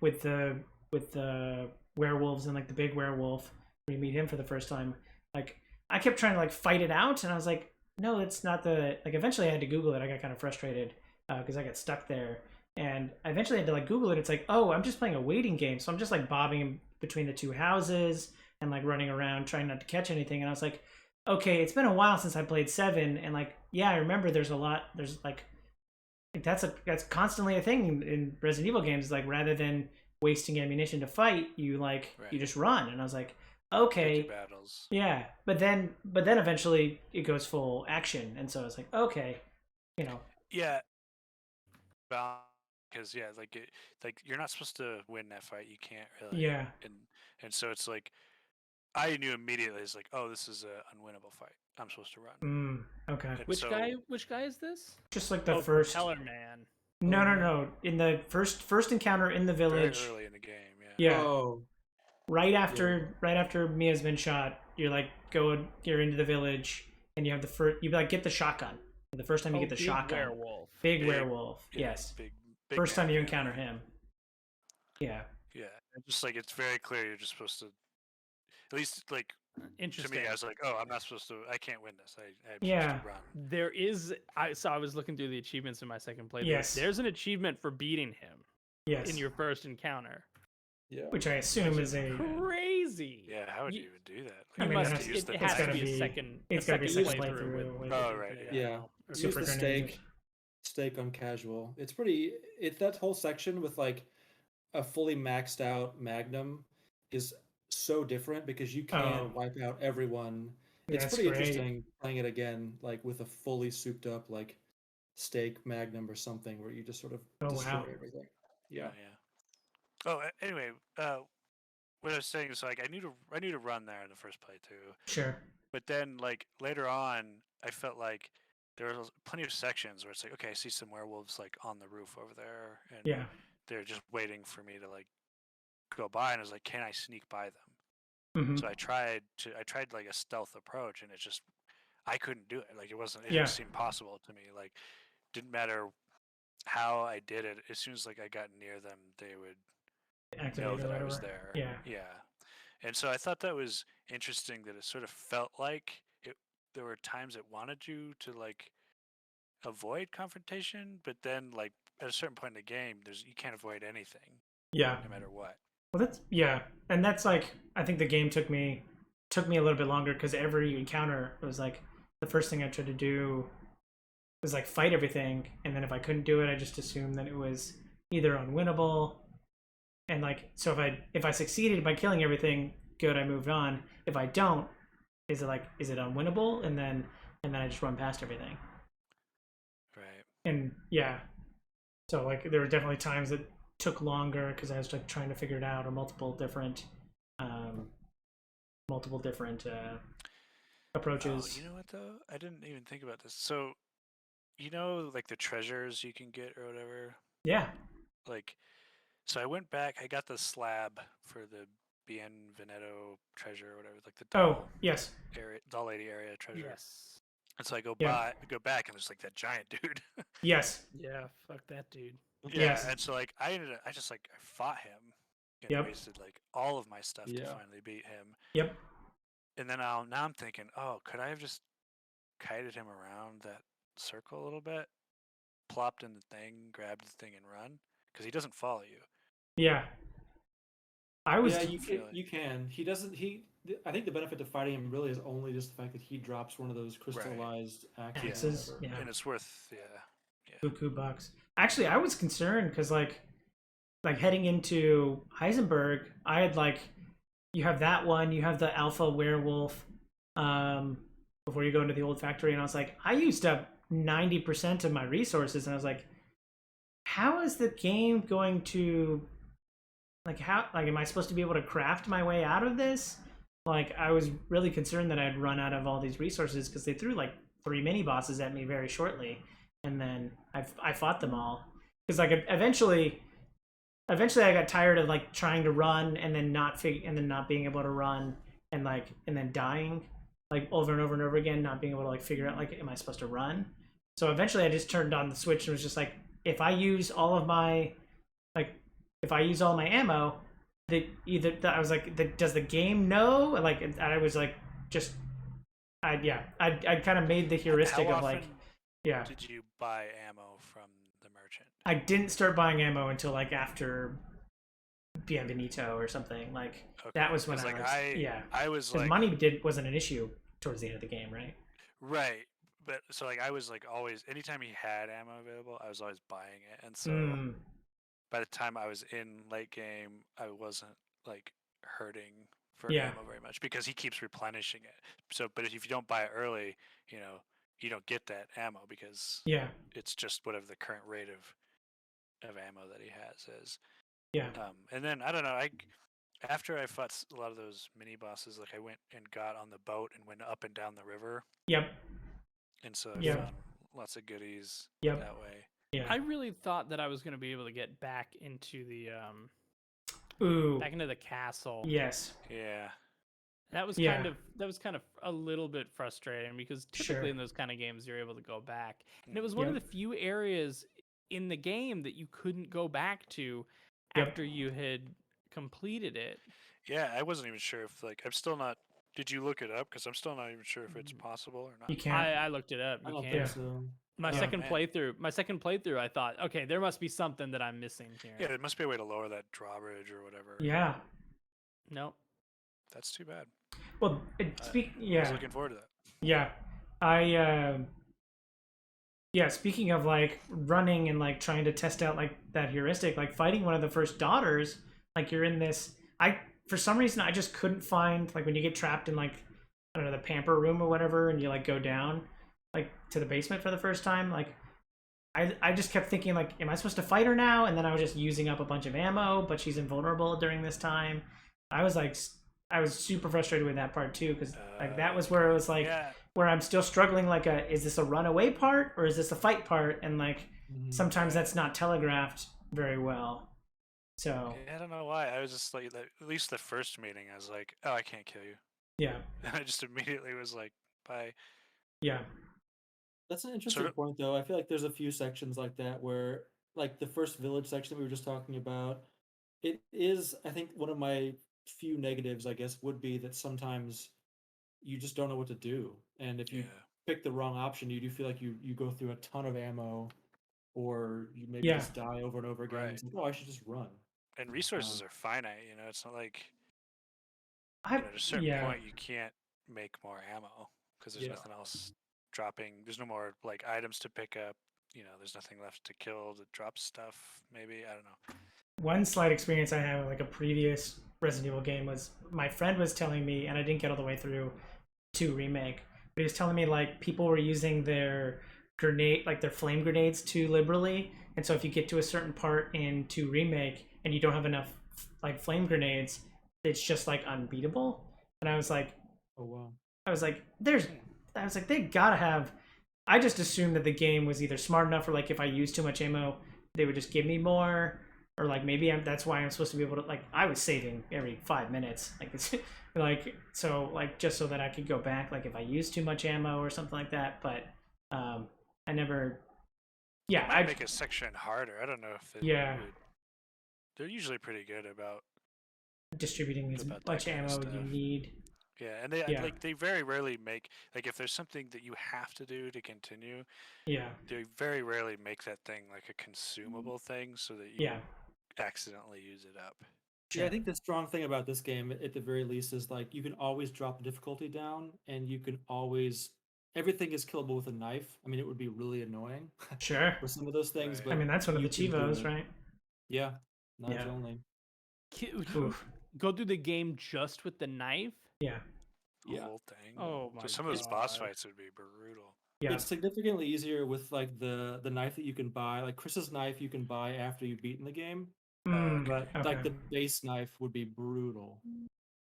with the werewolves and like the big werewolf when you meet him for the first time. Like I kept trying to like fight it out, and I was like, no, it's not the like. Eventually, I had to Google it. I got kind of frustrated because I got stuck there, and I eventually had to like Google it. It's like, oh, I'm just playing a waiting game, so I'm just like bobbing between the two houses and like running around trying not to catch anything. And I was like, okay, it's been a while since I played 7, and like, yeah, I remember there's like that's constantly a thing in Resident Evil games. Like rather than wasting ammunition to fight, you you just run. And I was like, okay, Battles. yeah, but then eventually it goes full action, and so it's like, okay, Yeah. Because like you're not supposed to win that fight. You can't really. yeah, And so it's like I knew immediately. It's like, oh, this is an unwinnable fight. I'm supposed to run. okay, And Which so- guy is this? just like the Oh, first. Propeller Man. No, in the first encounter in the Very village. early in the game. Yeah. Yeah, Oh, right after Mia's been shot, you're like you're into the village, and you have get the shotgun. The first time you get the Big shotgun, werewolf. big Big- werewolf. Yeah, Yes, Big first man, time you yeah. encounter him. Yeah, Yeah. And just like it's very clear you're just supposed to. At least like to Interesting. me, I was like, oh, I'm not supposed to. I can't win this. I'm Yeah. supposed to run. There is, I was looking through the achievements in my second playthrough. Yes. There's an achievement for beating him yes. in your first encounter. yeah. Which I assume is a. Crazy. Yeah. How would you You- even do that? I You mean, must. that's- use It the has to gotta be be- a second. it's a gotta be a second second playthrough playthrough with- Oh, right, Yeah. or Use Super the grenades. steak on casual. It's pretty. That whole section with like a fully maxed out Magnum is so different because you can Oh. wipe out everyone. It's That's pretty great. interesting playing it again, like with a fully souped up like Stake Magnum or something where you just sort of Oh, destroy wow. everything. Yeah. Oh, anyway, what I was saying is like I knew to run there in the first playthrough, Sure. but then like later on, I felt like there was plenty of sections where it's like, okay, I see some werewolves like on the roof over there, and Yeah. they're just waiting for me to like go by, and I was like, can I sneak by them? Hmm. So I tried like a stealth approach, and I couldn't do it. Like it Yeah. just seemed possible to me. Like didn't matter how I did it. As soon as like I got near them, they would know Activate or that I was whatever. there. Yeah. Yeah. And so I thought that was interesting that it sort of felt like there were times it wanted you to like avoid confrontation, but then like at a certain point in the game, you can't avoid anything, Yeah. no matter what. Well, and that's like I think the game took me a little bit longer because every encounter was like the first thing I tried to do was like fight everything, and then if I couldn't do it, I just assumed that it was either unwinnable, and like so if I succeeded by killing everything, good, I moved on. If I don't, is it unwinnable, and then I just run past everything. Right. And yeah, so like there were definitely times that took longer because I was like trying to figure it out, or multiple different approaches. Oh, you know what though? I didn't even think about this. So, you know, like the treasures you can get or whatever. Yeah. Like, so I went back. I got the slab for the Bien Veneto treasure or whatever, like the Oh, yes. doll lady area treasure. Yes. And so I go Yeah. back, and there's like that giant dude. Yes. Yeah. Fuck that dude. Yeah, Yes. and so like I fought him and Yep. wasted like all of my stuff to Yeah. finally beat him. Yep. And then now I'm thinking, oh, could I have just kited him around that circle a little bit, plopped in the thing, grabbed the thing, and run? Because he doesn't follow you. Yeah. I was. Yeah, feeling. you can. He doesn't. I think the benefit to fighting him really is only just the fact that he drops one of those crystallized axes. Axes, or whatever. yeah. And it's worth, Buku bucks. Actually, I was concerned because like heading into Heisenberg, I had like you have that one, you have the alpha werewolf before you go into the old factory, and I was like, I used up 90% of my resources, and I was like, how is the game going to am I supposed to be able to craft my way out of this? Like I was really concerned that I'd run out of all these resources because they threw like 3 mini bosses at me very shortly, and then I fought them all because like eventually I got tired of like trying to run and then not being able to run, and then dying like over and over and over again, not being able to like figure out like, am I supposed to run? So eventually I just turned on the switch and was just like, if I use all my ammo, I was like, does the game know? Like I was like, just I kind of made the heuristic How of like, often yeah. did you buy ammo from the merchant? I didn't start buying ammo until like after Bienvenido or something. Like Okay. that was when 'Cause, I like, was I was because like money wasn't an issue towards the end of the game, right? right, but so like I was like always anytime he had ammo available, I was always buying it, and so Mm, by the time I was in late game, I wasn't like hurting for Yeah. ammo very much because he keeps replenishing it. So, but if you don't buy it early, you don't get that ammo because yeah, it's just whatever the current rate of ammo that he has is. yeah, And then I don't know. After I fought a lot of those mini bosses, like I went and got on the boat and went up and down the river, yep, and so I Yeah. found lots of goodies Yep. that way. yeah. I really thought that I was going to be able to get back into the Ooh, castle. yes, Yeah. That was Yeah. kind of a little bit frustrating because typically Sure. in those kind of games you're able to go back. And it Mm. was one of Yep. the few areas in the game that you couldn't go back to Yep. after you had completed it. Yeah, I wasn't even sure if like I'm still not. Did you look it up? Because I'm still not even sure if it's possible or not. you can't. I looked it up. I You don't can't. think Yeah. so. My Yeah. second Man. playthrough, I thought, okay, there must be something that I'm missing here. Yeah, there must be a way to lower that drawbridge or whatever. Yeah. Nope. That's too bad. Well, I was yeah, looking forward to that. yeah. Yeah. Speaking of like running and like trying to test out like that heuristic, like fighting one of the first daughters, like you're in this. For some reason I just couldn't find like when you get trapped in like I don't know the pamper room or whatever, and you like go down like to the basement for the first time. Like I just kept thinking like, am I supposed to fight her now? And then I was just using up a bunch of ammo, but she's invulnerable during this time. I was like, I was super frustrated with that part too, because like that was where it was like, Yeah. where I'm still struggling. Like, is this a runaway part or is this a fight part? And like sometimes that's not telegraphed very well. So I don't know why. I was just like, at least the first meeting, I was like, oh, I can't kill you. yeah, And I just immediately was like, bye. yeah, That's an interesting of- point, though. I feel like there's a few sections like that where, like the first village section we were just talking about, it is, I think, one of my few negatives, I guess, would be that sometimes you just don't know what to do. And if you Yeah. pick the wrong option, you do feel like you go through a ton of ammo, or you maybe Yeah. just die over and over again. Right. It's like, oh, I should just run. And resources are finite, you know, it's not like, I at a certain yeah. point, you can't make more ammo because there's Yeah. nothing else dropping. There's no more like items to pick up. You know, there's nothing left to kill that drops stuff. Maybe I don't know. One slight experience I had with like a previous Resident Evil game was my friend was telling me, and I didn't get all the way through 2 remake, but he was telling me like people were using their grenade, like their flame grenades too liberally, and so if you get to a certain part in 2 remake and you don't have enough like flame grenades, it's just like unbeatable. And I was like, Oh wow. I was like, they gotta have. I just assumed that the game was either smart enough, or like if I use too much ammo, they would just give me more, or like maybe that's why I'm supposed to be able to like. I was saving every 5 minutes, like it's like so like just so that I could go back, like if I use too much ammo or something like that. But I never. Yeah, Might I make a section harder. I don't know if they Yeah. would. They're usually pretty good about distributing as about that much kind of ammo you stuff. need. Yeah, and they Yeah. like they very rarely make like if there's something that you have to do to continue, Yeah, they very rarely make that thing like a consumable thing so that you yeah, accidentally use it up. Yeah, I sure. think the strong thing about this game, at the very least, is like you can always drop the difficulty down, and you can always everything is killable with a knife. I mean, it would be really annoying Sure. for some of those things, Right. but I mean, that's one of you the can do Chivos, it. right? Yeah, knives Yeah. only. Oof. Go through the game just with the knife? Yeah, The Yeah. whole thing. Oh So my some of those boss God. fights would be brutal. yeah, It's significantly easier with like the knife that you can buy. Like Chris's knife, you can buy after you've beaten the game, Mm, but like okay. the base knife would be brutal.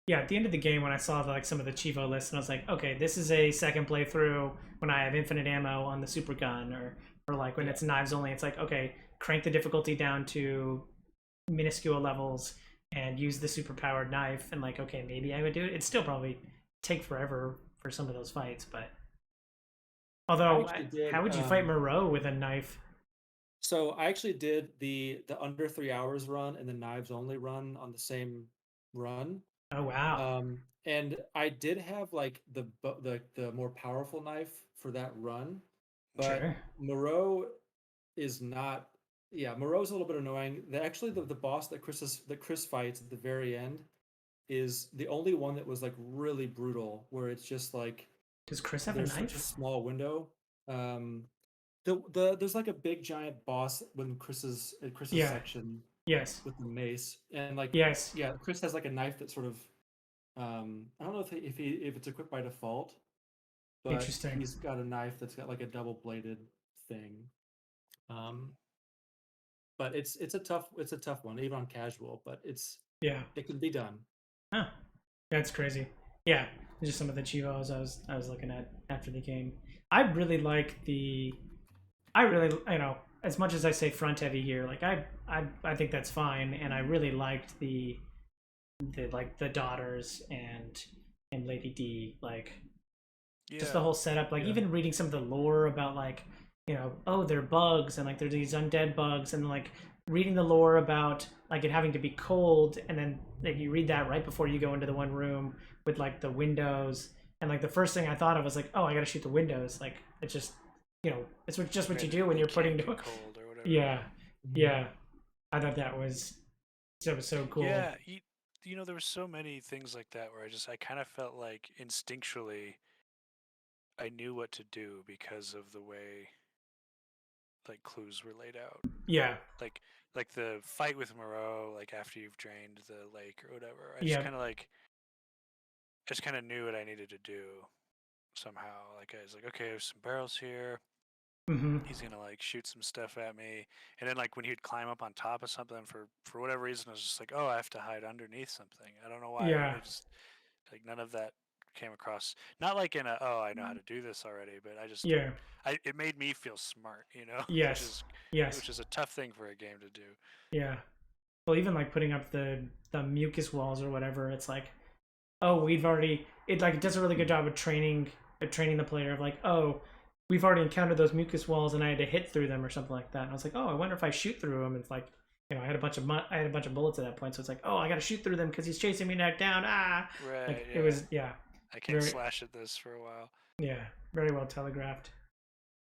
Yeah, at the end of the game, when I saw like some of the Chivo lists, and I was like, okay, this is a second playthrough when I have infinite ammo on the super gun, or like when Yeah. it's knives only. It's like, okay, crank the difficulty down to minuscule levels and use the super powered knife, and like, okay, maybe I would do it. It'd still probably take forever for some of those fights, but although, actually did, how would you fight Moreau with a knife? So I actually did the under 3 hours run and the knives only run on the same run. Oh wow, And I did have like the more powerful knife for that run, but sure. Moreau is not. Yeah, Moreau's a little bit annoying. Actually, the boss that Chris fights at the very end is the only one that was like really brutal, where it's just like Does Chris have a there's such a knife? small window. Um, there's like a big giant boss when Chris's Yeah. section Yes. with the mace, and like Yes. yeah, Chris has like a knife that sort of I don't know if it's equipped by default, but Interesting. he's got a knife that's got like a double bladed thing. Um, but it's a tough one even on casual, but Yeah. it can be done. Huh. That's crazy. Yeah, just some of the Chivos I was looking at after the game. I really like the. I really as much as I say front heavy here, like I think that's fine, and I really liked the like the daughters and Lady D, like Yeah. just the whole setup, like Yeah. even reading some of the lore about like oh, they're bugs, and like they're these undead bugs, and like reading the lore about like it having to be cold, and then like you read that right before you go into the one room with like the windows, and like the first thing I thought of was like, oh, I gotta shoot the windows. Like it's just it's just what you do when They you're can't putting get to cold or whatever. yeah, yeah. I thought that was so cool. Yeah, you know, there were so many things like that where I kind of felt like instinctually I knew what to do because of the way like clues were laid out. Yeah, Like the fight with Moreau, like after you've drained the lake or whatever. Yeah. I just kind of knew what I needed to do somehow. Like I was like, okay, there's some barrels here. Mm-hmm. he's gonna like shoot some stuff at me, and then like when he'd climb up on top of something for whatever reason, I was just like, oh, I have to hide underneath something. I don't know why. Yeah. I just like none of that came across. Not like in a oh, I know how to do this already, but Yeah. it made me feel smart, you know, Yes. Yes. which is a tough thing for a game to do. Yeah. Well, even like putting up the mucus walls or whatever, it's like, oh, we've already it does a really good job of training the player of like, oh, we've already encountered those mucus walls and I had to hit through them or something like that. And I was like, oh, I wonder if I shoot through them. It's like, I had a bunch of I had a bunch of bullets at that point, so it's like, oh, I got to shoot through them because he's chasing me neck down. Ah, Right. like Yeah. it was, yeah, I can't very, slash at this for a while. yeah, very well telegraphed.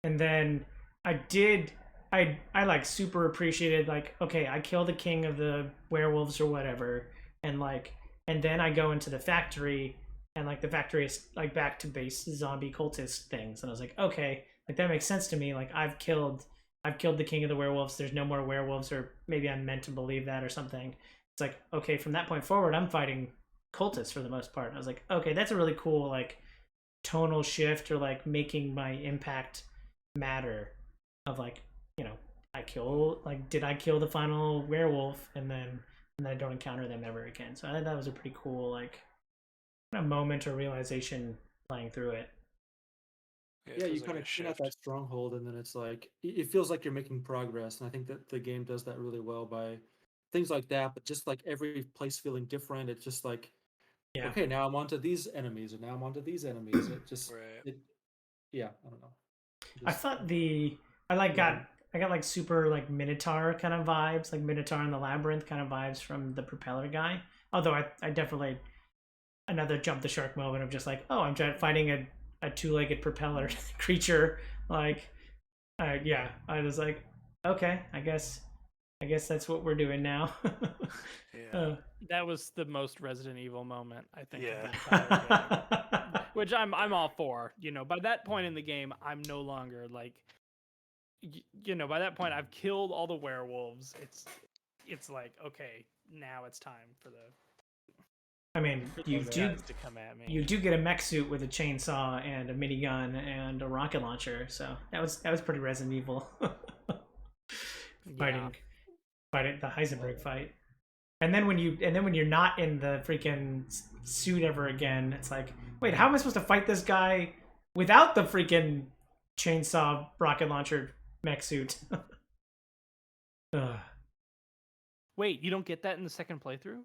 And then I did I like super appreciated like, okay, I kill the king of the werewolves or whatever, and like and then I go into the factory and like the factory is like back to base zombie cultist things, and I was like, okay, like that makes sense to me. Like I've killed the king of the werewolves, there's no more werewolves, or maybe I'm meant to believe that or something. It's like, okay, from that point forward I'm fighting cultists for the most part. And I was like, okay, that's a really cool like tonal shift, or like making my impact matter of like, did I kill the final werewolf, and then I don't encounter them ever again. So I thought that was a pretty cool like kind of moment or realization playing through it. Yeah, Yeah, it you feels kind like of a clean out shift. that stronghold, and then it's like it feels like you're making progress. And I think that the game does that really well by things like that. But just like every place feeling different, it's just like, Yeah. okay, now I'm onto these enemies, and now I'm onto these enemies. It just Right. it, yeah, I don't know. I Just thought I like yeah, got like super like Minotaur kind of vibes, like Minotaur in the Labyrinth kind of vibes from the Propeller guy. Although I definitely another jump the shark moment of just like, oh, I'm fighting a two-legged propeller creature. Like, yeah, I was like, okay, I guess that's what we're doing now. Yeah. That was the most Resident Evil moment, I think, of Yeah. the entire game. Which I'm all for. You know, by that point in the game, I'm no longer like, you know, by that point I've killed all the werewolves. It's like, okay, now it's time for I mean, those guys to come at me. you do get a mech suit with a chainsaw and a minigun and a rocket launcher, so that was pretty Resident Evil. Yeah. Fighting the Heisenberg fight. And then when you're not in the freaking suit ever again, it's like, wait, how am I supposed to fight this guy without the freaking chainsaw rocket launcher mech suit? Ugh. Wait, you don't get that in the second playthrough?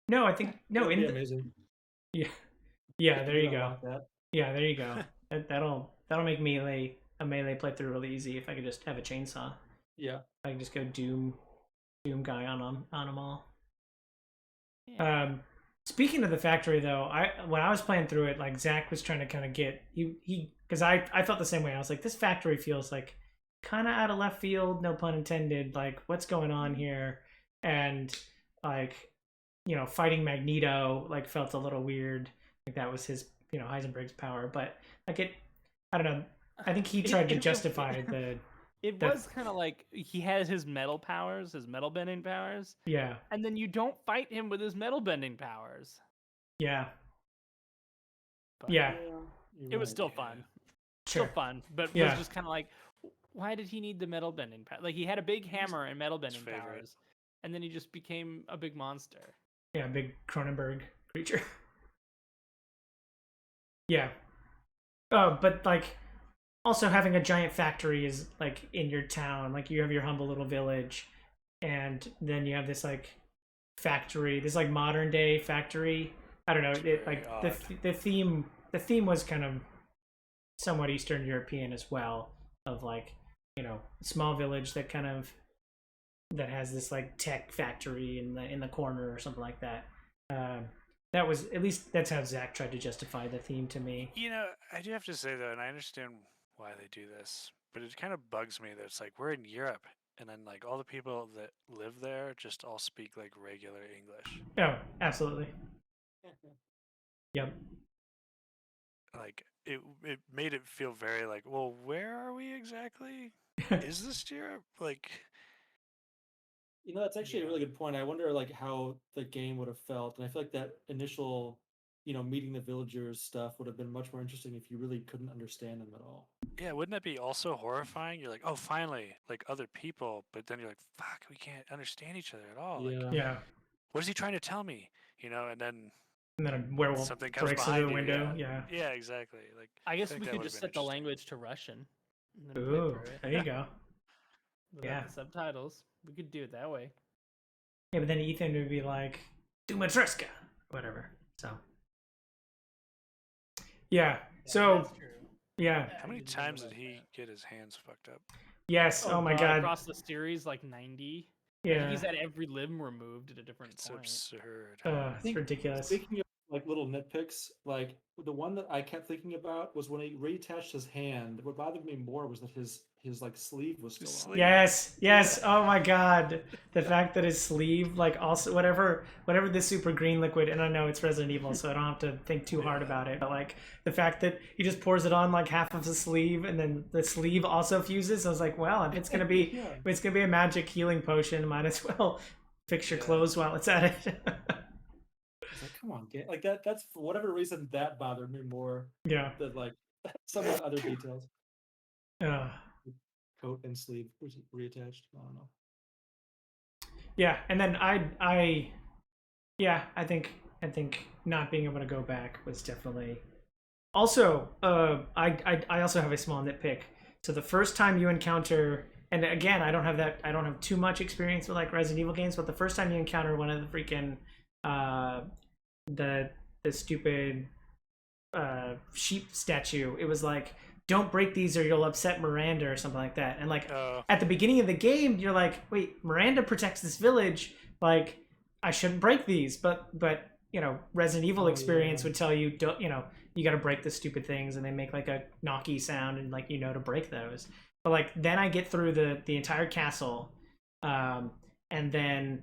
No, I think no. that'd be In the, amazing. yeah, If there you you could go. unlock that. Yeah, there you go. That'll make a melee playthrough really easy if I could just have a chainsaw. Yeah, I can just go doom guy on them all. Yeah. Speaking of the factory though, when I was playing through it, like Zach was trying to kind of get he because I felt the same way. I was like, this factory feels like kind of out of left field, no pun intended. Like, what's going on here? And like, fighting Magneto like felt a little weird. Like that was his Heisenberg's power, but like I don't know. I think he tried to justify the It was kind of like he has his metal powers, his metal bending powers, yeah and then you don't fight him with his metal bending powers. yeah But yeah it was still fun. sure Still fun, but Yeah. was just kind of like, why did he need the metal bending power? Like he had a big hammer and metal bending favorite. powers, and then he just became a big monster. yeah big Cronenberg creature. Yeah. But like also having a giant factory is like in your town. Like you have your humble little village, and then you have this like factory, this like modern day factory. I don't know. It very like odd. the theme was kind of somewhat Eastern European as well. Of like small village that kind of that has this like tech factory in the corner or something like that. That was at least that's how Zach tried to justify the theme to me. You know, I do have to say though, and I understand why they do this, but it kind of bugs me that it's like we're in Europe, and then like all the people that live there just all speak like regular English. Oh, absolutely. Yep. Like it made it feel very like, well, where are we exactly? Is this Europe? Like, that's actually a Yeah. really good point. I wonder like how the game would have felt, and I feel like that initial meeting the villagers stuff would have been much more interesting if you really couldn't understand them at all. Yeah, wouldn't that be also horrifying? You're like, oh, finally, like other people, but then you're like, fuck, we can't understand each other at all. Like, Yeah. Yeah. what is he trying to tell me? And then And then a werewolf something comes breaks through behind the you. window. Yeah. Yeah. Yeah, exactly. Like, I guess think we that could would've just been set the interesting. language to Russian. And then play Ooh, through it there you go. without yeah. the subtitles. We could do it that way. Yeah, but then Ethan would be like, Dumatriska, whatever. So. Yeah. So, That's true. yeah. How many I didn't know times did about he that. get his hands fucked up? Yes. Oh, my God. Across the series, like 90. I think Yeah. he's had every limb removed at a different It's point. absurd. It's think ridiculous. Speaking of like little nitpicks, like the one that I kept thinking about was when he reattached his hand. What bothered me more was that his like sleeve was still His on. sleeve. Yes, yes. Oh my God, the fact that his sleeve, like, also whatever this super green liquid, and I know it's Resident Evil, so I don't have to think too hard about it. But like the fact that he just pours it on like half of the sleeve, and then the sleeve also fuses. I was like, well, if it's gonna be, Yeah. if it's gonna be a magic healing potion, might as well fix your Yeah. clothes while it's at it. It's like, come on, like that. That's for whatever reason that bothered me more Yeah. than like some of the other details. Uh, Coat and sleeve was reattached. I don't know. yeah, and then I think not being able to go back was definitely. Also, I also have a small nitpick. So the first time you encounter, and again, I don't have too much experience with like Resident Evil games, but the first time you encounter one of the freaking the stupid sheep statue, it was like, don't break these or you'll upset Miranda or something like that. And like at the beginning of the game, you're like, wait, Miranda protects this village, like I shouldn't break these, but Resident Evil experience would tell you, don't, you got to break the stupid things, and they make like a knocky sound, and like to break those. But like then I get through the entire castle, and then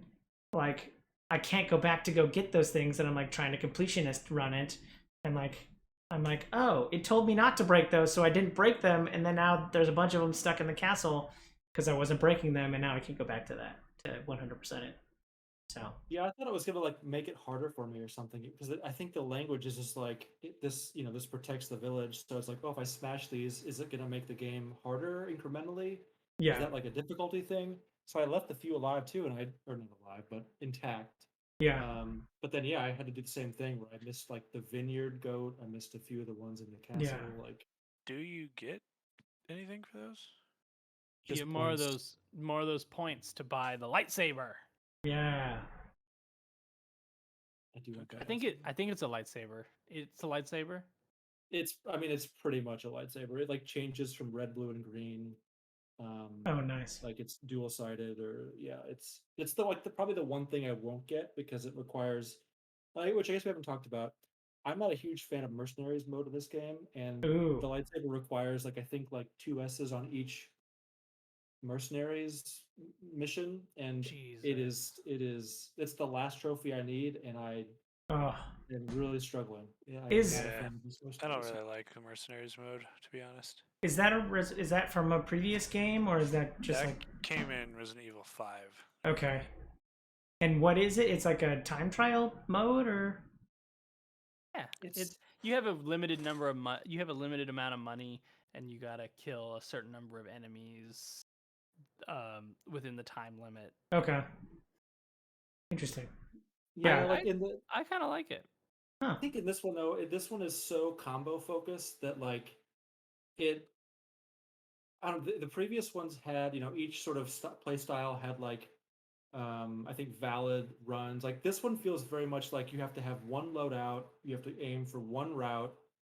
like I can't go back to go get those things, and I'm like trying to completionist run it, and like I'm like, oh, it told me not to break those, so I didn't break them, and then now there's a bunch of them stuck in the castle because I wasn't breaking them, and now I can't go back to that to 100% it. So yeah, I thought it was gonna like make it harder for me or something, because I think the language is just like this. This protects the village, so it's like, oh, if I smash these, is it gonna make the game harder incrementally? yeah, Is that like a difficulty thing? So I left a few alive too, and or not alive, but intact. yeah, But then I had to do the same thing where I missed like the vineyard goat. I missed a few of the ones in the castle. Yeah. Like, Do you get anything for those? You just get more points. of those points to buy the lightsaber. yeah. I do want that. I think it's a lightsaber. It's a lightsaber. I mean, it's pretty much a lightsaber. It like changes from red, blue, and green. Oh, nice. Like it's dual sided, or yeah, it's probably the one thing I won't get because it requires, which I guess we haven't talked about. I'm not a huge fan of mercenaries mode in this game, and Ooh. the lightsaber requires like I think like 2 S's on each mercenaries mission, and Jesus. it's the last trophy I need, and I Oh, am really struggling. Yeah, I'm Is- not a Yeah, fan of this I don't mercenaries. really like the mercenaries mode, to be honest. is that from a previous game, or is that just That like came in Resident Evil 5. okay? And what is it? It's like a time trial mode, or Yeah, It's- it's you have a limited number of you have a limited amount of money, and you gotta kill a certain number of enemies within the time limit. okay? Interesting. Yeah, Yeah. like in the I kind of like it. I think in this one though, this one is so combo focused that like it. I don't. The previous ones had each sort of play style had like I think valid runs. Like this one feels very much like you have to have one loadout. You have to aim for one route.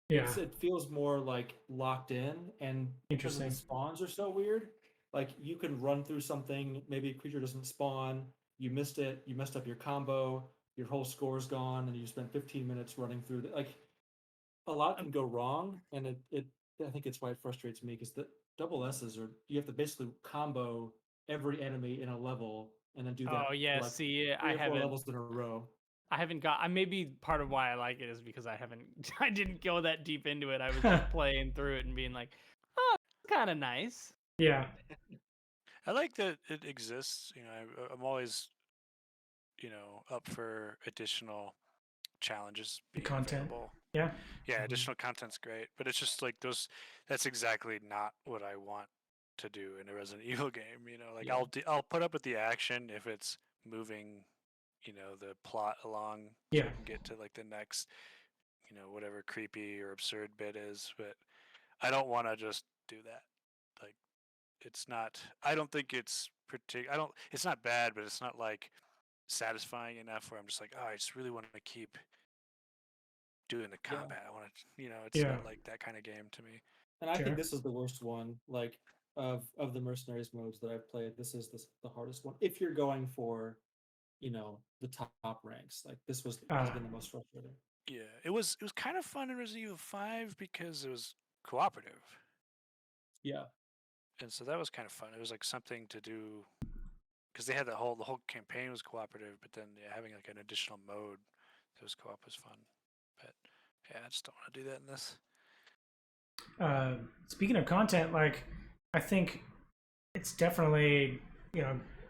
Yeah. It feels more like locked in, and because of the Interesting. spawns are so weird. Like you can run through something, maybe a creature doesn't spawn, you missed it, you messed up your combo, your whole score's gone, and you spent 15 minutes running through like a lot can go wrong, and it I think it's why it frustrates me, because the double S's are you have to basically combo every enemy in a level and then do that. Oh yeah, like, see, 3 I or 4 haven't. levels in a row. I haven't got. I maybe part of why I like it is because I haven't. I didn't go that deep into it. I was just playing through it and being like, "Oh, it's kind of nice." Yeah. I like that it exists. I'm always, up for additional challenges The being content. available. Yeah. Yeah, Mhm. additional content's great, but it's just like those. That's exactly not what I want to do in a Resident Evil game. You know, like Yeah. I'll put up with the action if it's moving, the plot along so Yeah. I can get to like the next, whatever creepy or absurd bit is. But I don't want to just do that. Like it's not. I don't think it's I don't. It's not bad, but it's not like satisfying enough where I'm just like, oh, I just really want to keep doing the Yeah. combat. I want to, it's Yeah. not like that kind of game to me. And I Sure. think this is the worst one. Like of the mercenaries modes that I've played, this is the hardest one. If you're going for, the top ranks, like this has been the most frustrating. Yeah, it was kind of fun in Resident Evil 5 because it was cooperative, Yeah. and so that was kind of fun. It was like something to do because they had the whole campaign was cooperative, but then having like an additional mode that was co-op was fun. But yeah, I just don't want to do that in this. Speaking of content, like I think it's definitely,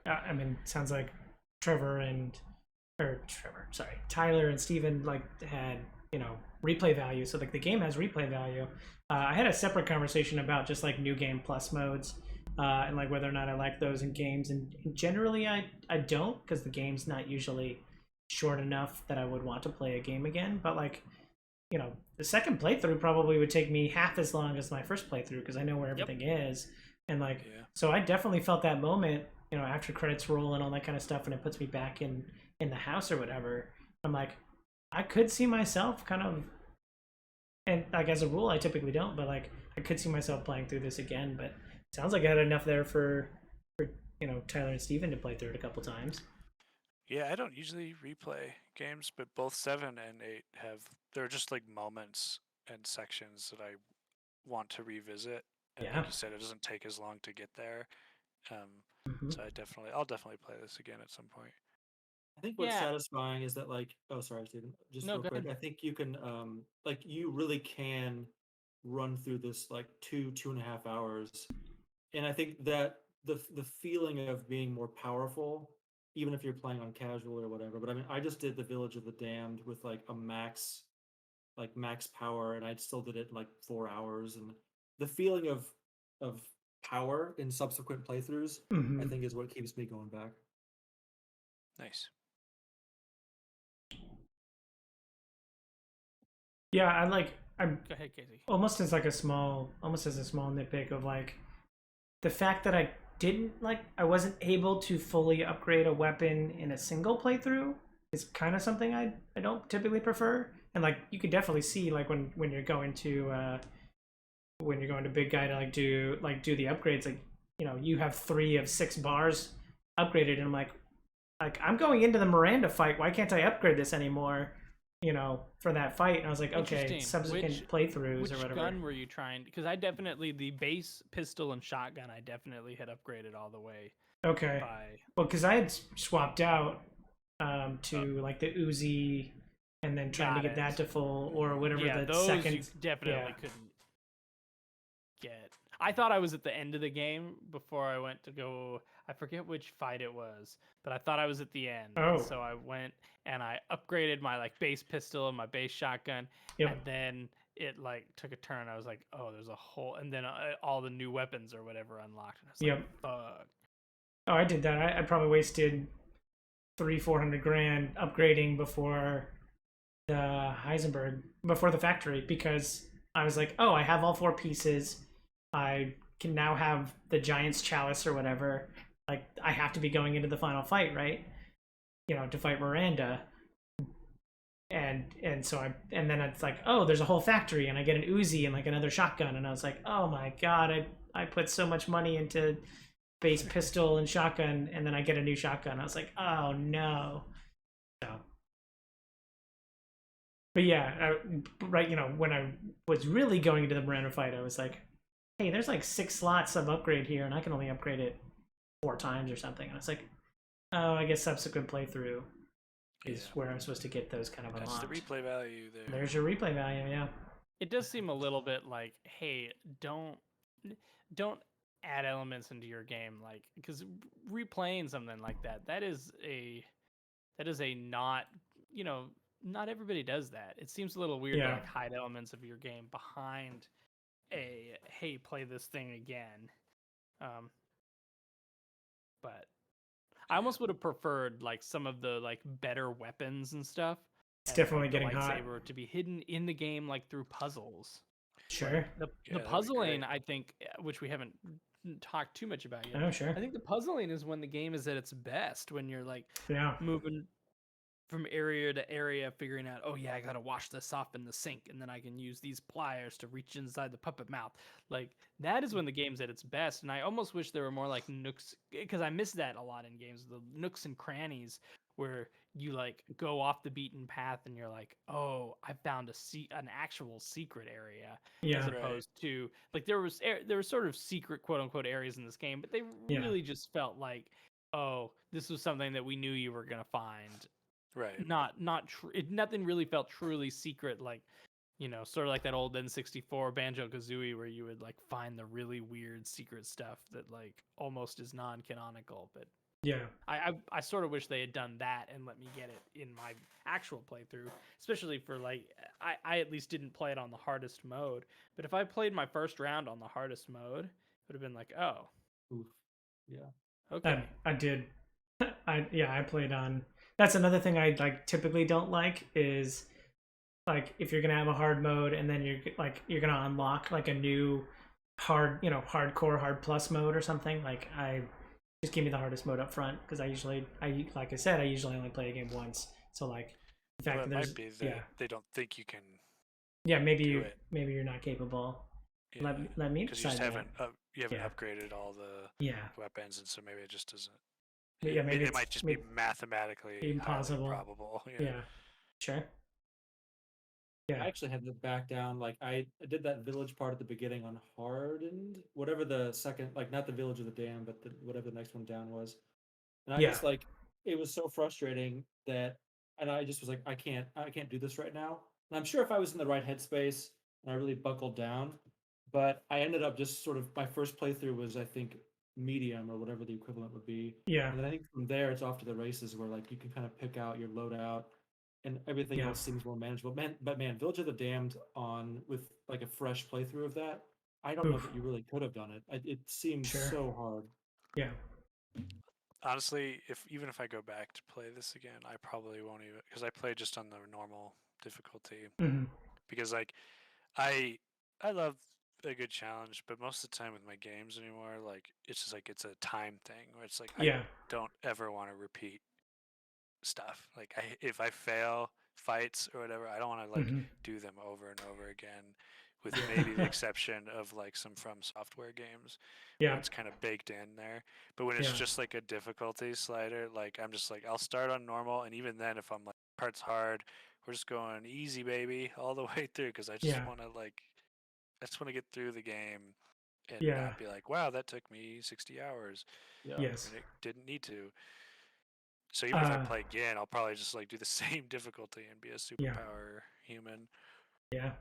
I mean, it sounds like Tyler and Steven like had, replay value. So like the game has replay value. I had a separate conversation about just like new game plus modes, and like whether or not I like those in games. And generally I don't, because the game's not usually short enough that I would want to play a game again. But like, the second playthrough probably would take me half as long as my first playthrough because I know where everything is. And like, so I definitely felt that moment, after credits roll and all that kind of stuff, and it puts me back in the house or whatever. I'm like, I could see myself kind of, and like as a rule, I typically don't, but like I could see myself playing through this again. But it sounds like I had enough there for Tyler and Steven to play through it a couple times. Yeah, I don't usually replay games, but both 7 and 8 there are just like moments and sections that I want to revisit. And like you said, it doesn't take as long to get there. So I'll definitely play this again at some point. I think what's satisfying is that like, oh sorry, Steven, just real quick. I think you can like you really can run through this like 2.5 hours. And I think that the feeling of being more powerful, even if you're playing on casual or whatever. But I mean, I just did the Village of the Damned with like a max power, and I still did it in like 4 hours. And the feeling of power in subsequent playthroughs, I think, is what keeps me going back. Nice. Yeah, I'm Go ahead, Casey. almost as a small nitpick of like the fact that I wasn't able to fully upgrade a weapon in a single playthrough is kind of something I don't typically prefer. And like you could definitely see like when you're going to Big Guy to do the upgrades, like you have 3 of 6 bars upgraded, and I'm like I'm going into the Miranda fight. Why can't I upgrade this anymore? For that fight. And I was like, okay, subsequent playthroughs which or whatever. gun were you trying? Because I definitely, the base pistol and shotgun, I definitely had upgraded all the way. Okay. Well, because I had swapped out to like the Uzi, and then trying to get that to full or whatever. Yeah, the those second you definitely couldn't get. I thought I was at the end of the game before I went to go. I forget which fight it was, but I thought I was at the end. Oh. So I went and I upgraded my like base pistol and my base shotgun, and then it like took a turn. I was like, oh, there's a whole, and then all the new weapons or whatever unlocked. And I was like, fuck. Oh, I did that. I probably wasted $300-400 grand upgrading before the Heisenberg, before the factory, because I was like, oh, I have all 4 pieces. I can now have the Giant's Chalice or whatever. Like, I have to be going into the final fight, right? To fight Miranda. And so and then it's like, oh, there's a whole factory, and I get an Uzi and like another shotgun, and I was like, oh my god, I put so much money into base pistol and shotgun, and then I get a new shotgun. I was like, oh no. So, but yeah, when I was really going into the Miranda fight, I was like, hey, there's like 6 slots of upgrade here, and I can only upgrade it 4 times or something. And I was like, oh, I guess subsequent playthrough is where I'm supposed to get those kind of unlocked. That's the replay value there. There's your replay value, yeah. It does seem a little bit like, hey, don't add elements into your game, like, because replaying something like that is a not, not everybody does that. It seems a little weird to Yeah. like hide elements of your game behind a hey, play this thing again. But I almost would have preferred like some of the like better weapons and stuff. It's and, definitely like, the getting hot. lightsaber to be hidden in the game like through puzzles. Sure. The Yeah, that'd be puzzling, great. I think, which we haven't talked too much about yet. Oh, sure. I think the puzzling is when the game is at its best, when you're like Yeah. moving from area to area, figuring out, oh yeah, I gotta wash this off in the sink, and then I can use these pliers to reach inside the puppet mouth. Like that is when the game's at its best, and I almost wish there were more like nooks, because I miss that a lot in games, the nooks and crannies where you like go off the beaten path and you're like, oh, I found an actual secret area, Yeah. as Right. opposed to like there was sort of secret quote unquote areas in this game, but they Yeah. really just felt like, oh, this was something that we knew you were gonna find. Right. Nothing really felt truly secret, like, sort of like that old N64 Banjo-Kazooie where you would like find the really weird secret stuff that like almost is non-canonical. But Yeah. I sort of wish they had done that and let me get it in my actual playthrough, especially for like I at least didn't play it on the hardest mode. But if I played my first round on the hardest mode, it would have been like, oh, Oof. Yeah. okay. I did. I played on. That's another thing I like typically don't like is like if you're gonna have a hard mode and then you're gonna unlock like a new hard, hardcore hard plus mode or something. Like I just give me the hardest mode up front because I usually only play a game once. So like the fact Well, it that might there's be that they don't think you can. maybe do you it. maybe you're not capable. Yeah, Let me because you decide just that. haven't Yeah. upgraded all the Yeah. weapons, and so maybe it just doesn't. Yeah, maybe it it's might just maybe- be mathematically highly impossible. improbable. Yeah. Sure. Yeah. I actually had to back down. Like I did that village part at the beginning on hardened, whatever the second, like not the village of the dam, but whatever the next one down was. And I Yeah. just like it was so frustrating that, and I just was like, I can't do this right now. And I'm sure if I was in the right headspace and I really buckled down, but I ended up just sort of my first playthrough was I think medium or whatever the equivalent would be. Yeah. And then I think from there it's off to the races where like you can kind of pick out your loadout and everything Yeah. else seems more manageable. Man, Village of the Damned on with like a fresh playthrough of that, I don't know Oof. that you really could have done it. It seems Sure. so hard. Yeah. Honestly, even if I go back to play this again, I probably won't even, because I played just on the normal difficulty. Hmm. Because like I love a good challenge, but most of the time with my games anymore, like it's just like it's a time thing where it's like Yeah. I don't ever want to repeat stuff. Like if I fail fights or whatever, I don't want to like Mhm. do them over and over again, with maybe the exception of like some From Software games where Yeah. it's kind of baked in there. But when it's Yeah. just like a difficulty slider, like I'm just like I'll start on normal, and even then if I'm like part's hard, we're just going easy baby all the way through because I just Yeah. want to get through the game and Yeah. not be like, wow, that took me 60 hours Yeah. Yes. and it didn't need to. So even if I Uh, play again, I'll probably just like do the same difficulty and be a superpower human. Yeah.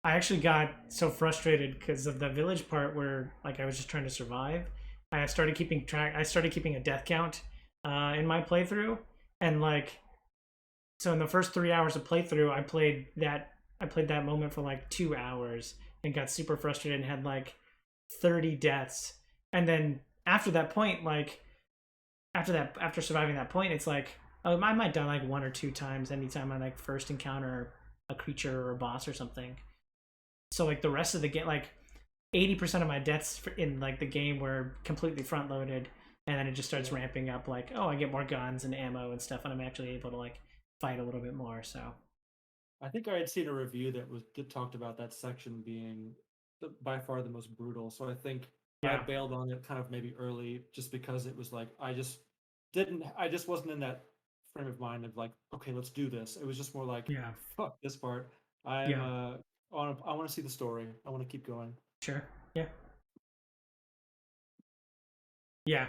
I actually got so frustrated because of the village part where like I was just trying to survive. I started keeping a death count in my playthrough, and like so in the first 3 hours of playthrough, I played that moment for like 2 hours and got super frustrated and had like 30 deaths. And then after that point, like after surviving that point, it's like I might die like one or two times anytime I like first encounter a creature or a boss or something. So like the rest of the game, like 80% of my deaths in like the game were completely front loaded, and then it just starts ramping up. Like, oh, I get more guns and ammo and stuff, and I'm actually able to like fight a little bit more. So I think I had seen a review that talked about that section being by far the most brutal. So I think I yeah, bailed on it kind of maybe early just because it was like I just wasn't in that frame of mind of like, okay, let's do this. It was just more like, yeah, fuck this part. Yeah. I want to see the story. I want to keep going. sure, yeah.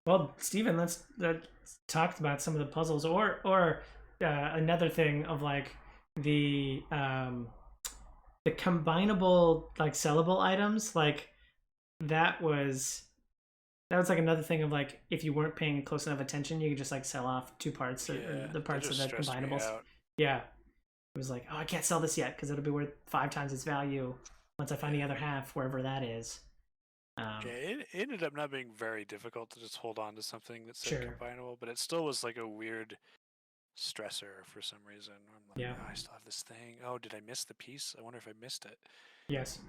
Well, Steven, let's talk about some of the puzzles, or another thing of like the combinable like sellable items. Like that was that was like another thing of like if you weren't paying close enough attention, you could just like sell off 2 parts or Yeah, the that parts of just the stressed me combinables. out. Yeah, it was like, oh, I can't sell this yet because it'll be worth 5 times its value once I find the other half wherever that is. Yeah, it ended up not being very difficult to just hold on to something that said Sure. combinable, but it still was like a weird stressor for some reason. I'm like, Yeah. oh, I still have this thing. Oh, did I miss the piece? I wonder if I missed it. Yes.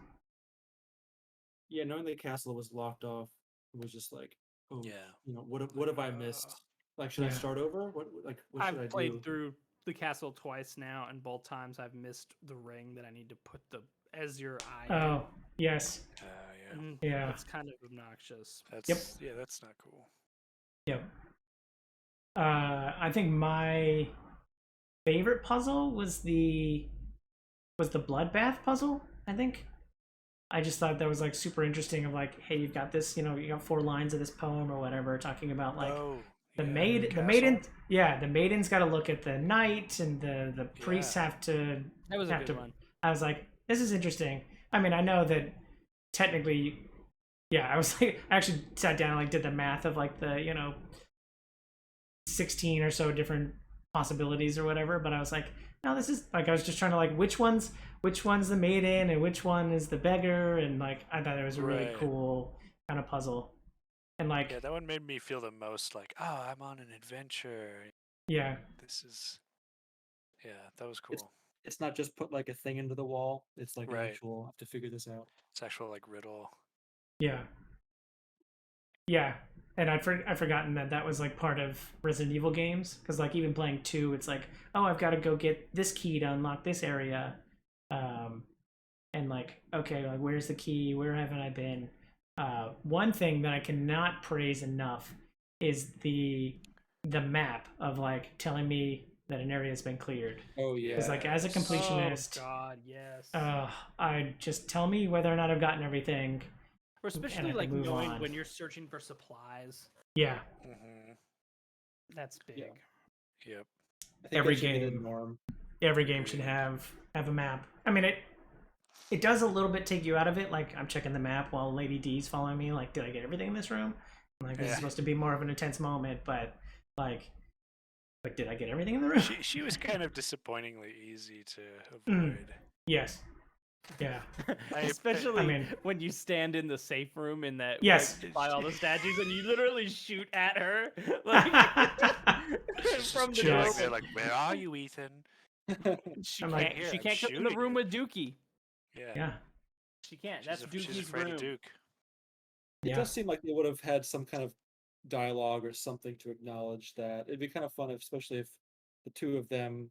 Yeah, knowing the castle was locked off was just like, oh, Yeah. what have I missed? Like, should I Yeah. start over? What should I I've played do? through the castle twice now, and both times I've missed the ring that I need to put the as your eye. Oh, yes. Yeah. in. Yeah. It's kind of obnoxious. That's yeah, that's not cool. Yep. I think my favorite puzzle was the bloodbath puzzle. I think I just thought that was like super interesting. Of like, hey, you've got this, you got 4 lines of this poem or whatever, talking about like oh, the yeah, maid, the castle. maiden. Yeah, the maiden's got to look at the knight, and the priests Yeah. have to. That was a have good to- one. I was like, this is interesting. I mean, I know that technically, yeah, I was like, I actually sat down and like did the math of like the 16 or so different possibilities or whatever, but I was like, no, this is like, I was just trying to like which one's the maiden and which one is the beggar, and like I thought it was a really Right. cool kind of puzzle. And like Yeah, that one made me feel the most like, oh, I'm on an adventure. yeah, This is, yeah, that was cool. It's not just put like a thing into the wall. It's like an Right. actual. I have to figure this out. It's actual like riddle. yeah, and I'd forgotten that was like part of Resident Evil games, because like even playing 2, it's like, oh, I've got to go get this key to unlock this area, and like, okay, like where's the key, where haven't I been? One thing that I cannot praise enough is the map of like telling me that an area has been cleared. Oh yeah. Because like as a completionist, Oh God, yes. I just tell me whether or not I've gotten everything. or I especially can like move knowing on. when you're searching for supplies. Yeah, Mm-hmm. That's big. Yeah. Yep. I think every that should be the game. norm. every game should have a map. I mean, it does a little bit take you out of it. Like I'm checking the map while Lady D's following me. Like, did I get everything in this room? I'm like, this is Yeah. supposed to be more of an intense moment, but like did I get everything in the room? She was kind of disappointingly easy to avoid. Yes. Yeah. Especially I mean- when you stand in the safe room in that Yes. like, by all the statues and you literally shoot at her like from the She's door. Just- like, like, where are you, Ethan? She I'm can't, like, "Here, she I'm can't come in the shooting room you." with Dookie. Yeah. Yeah. She can't. She's, That's she's Dookie's afraid room. of Duke. It Yeah. does seem like they would have had some kind of dialogue or something to acknowledge that. It'd be kind of fun, especially if the two of them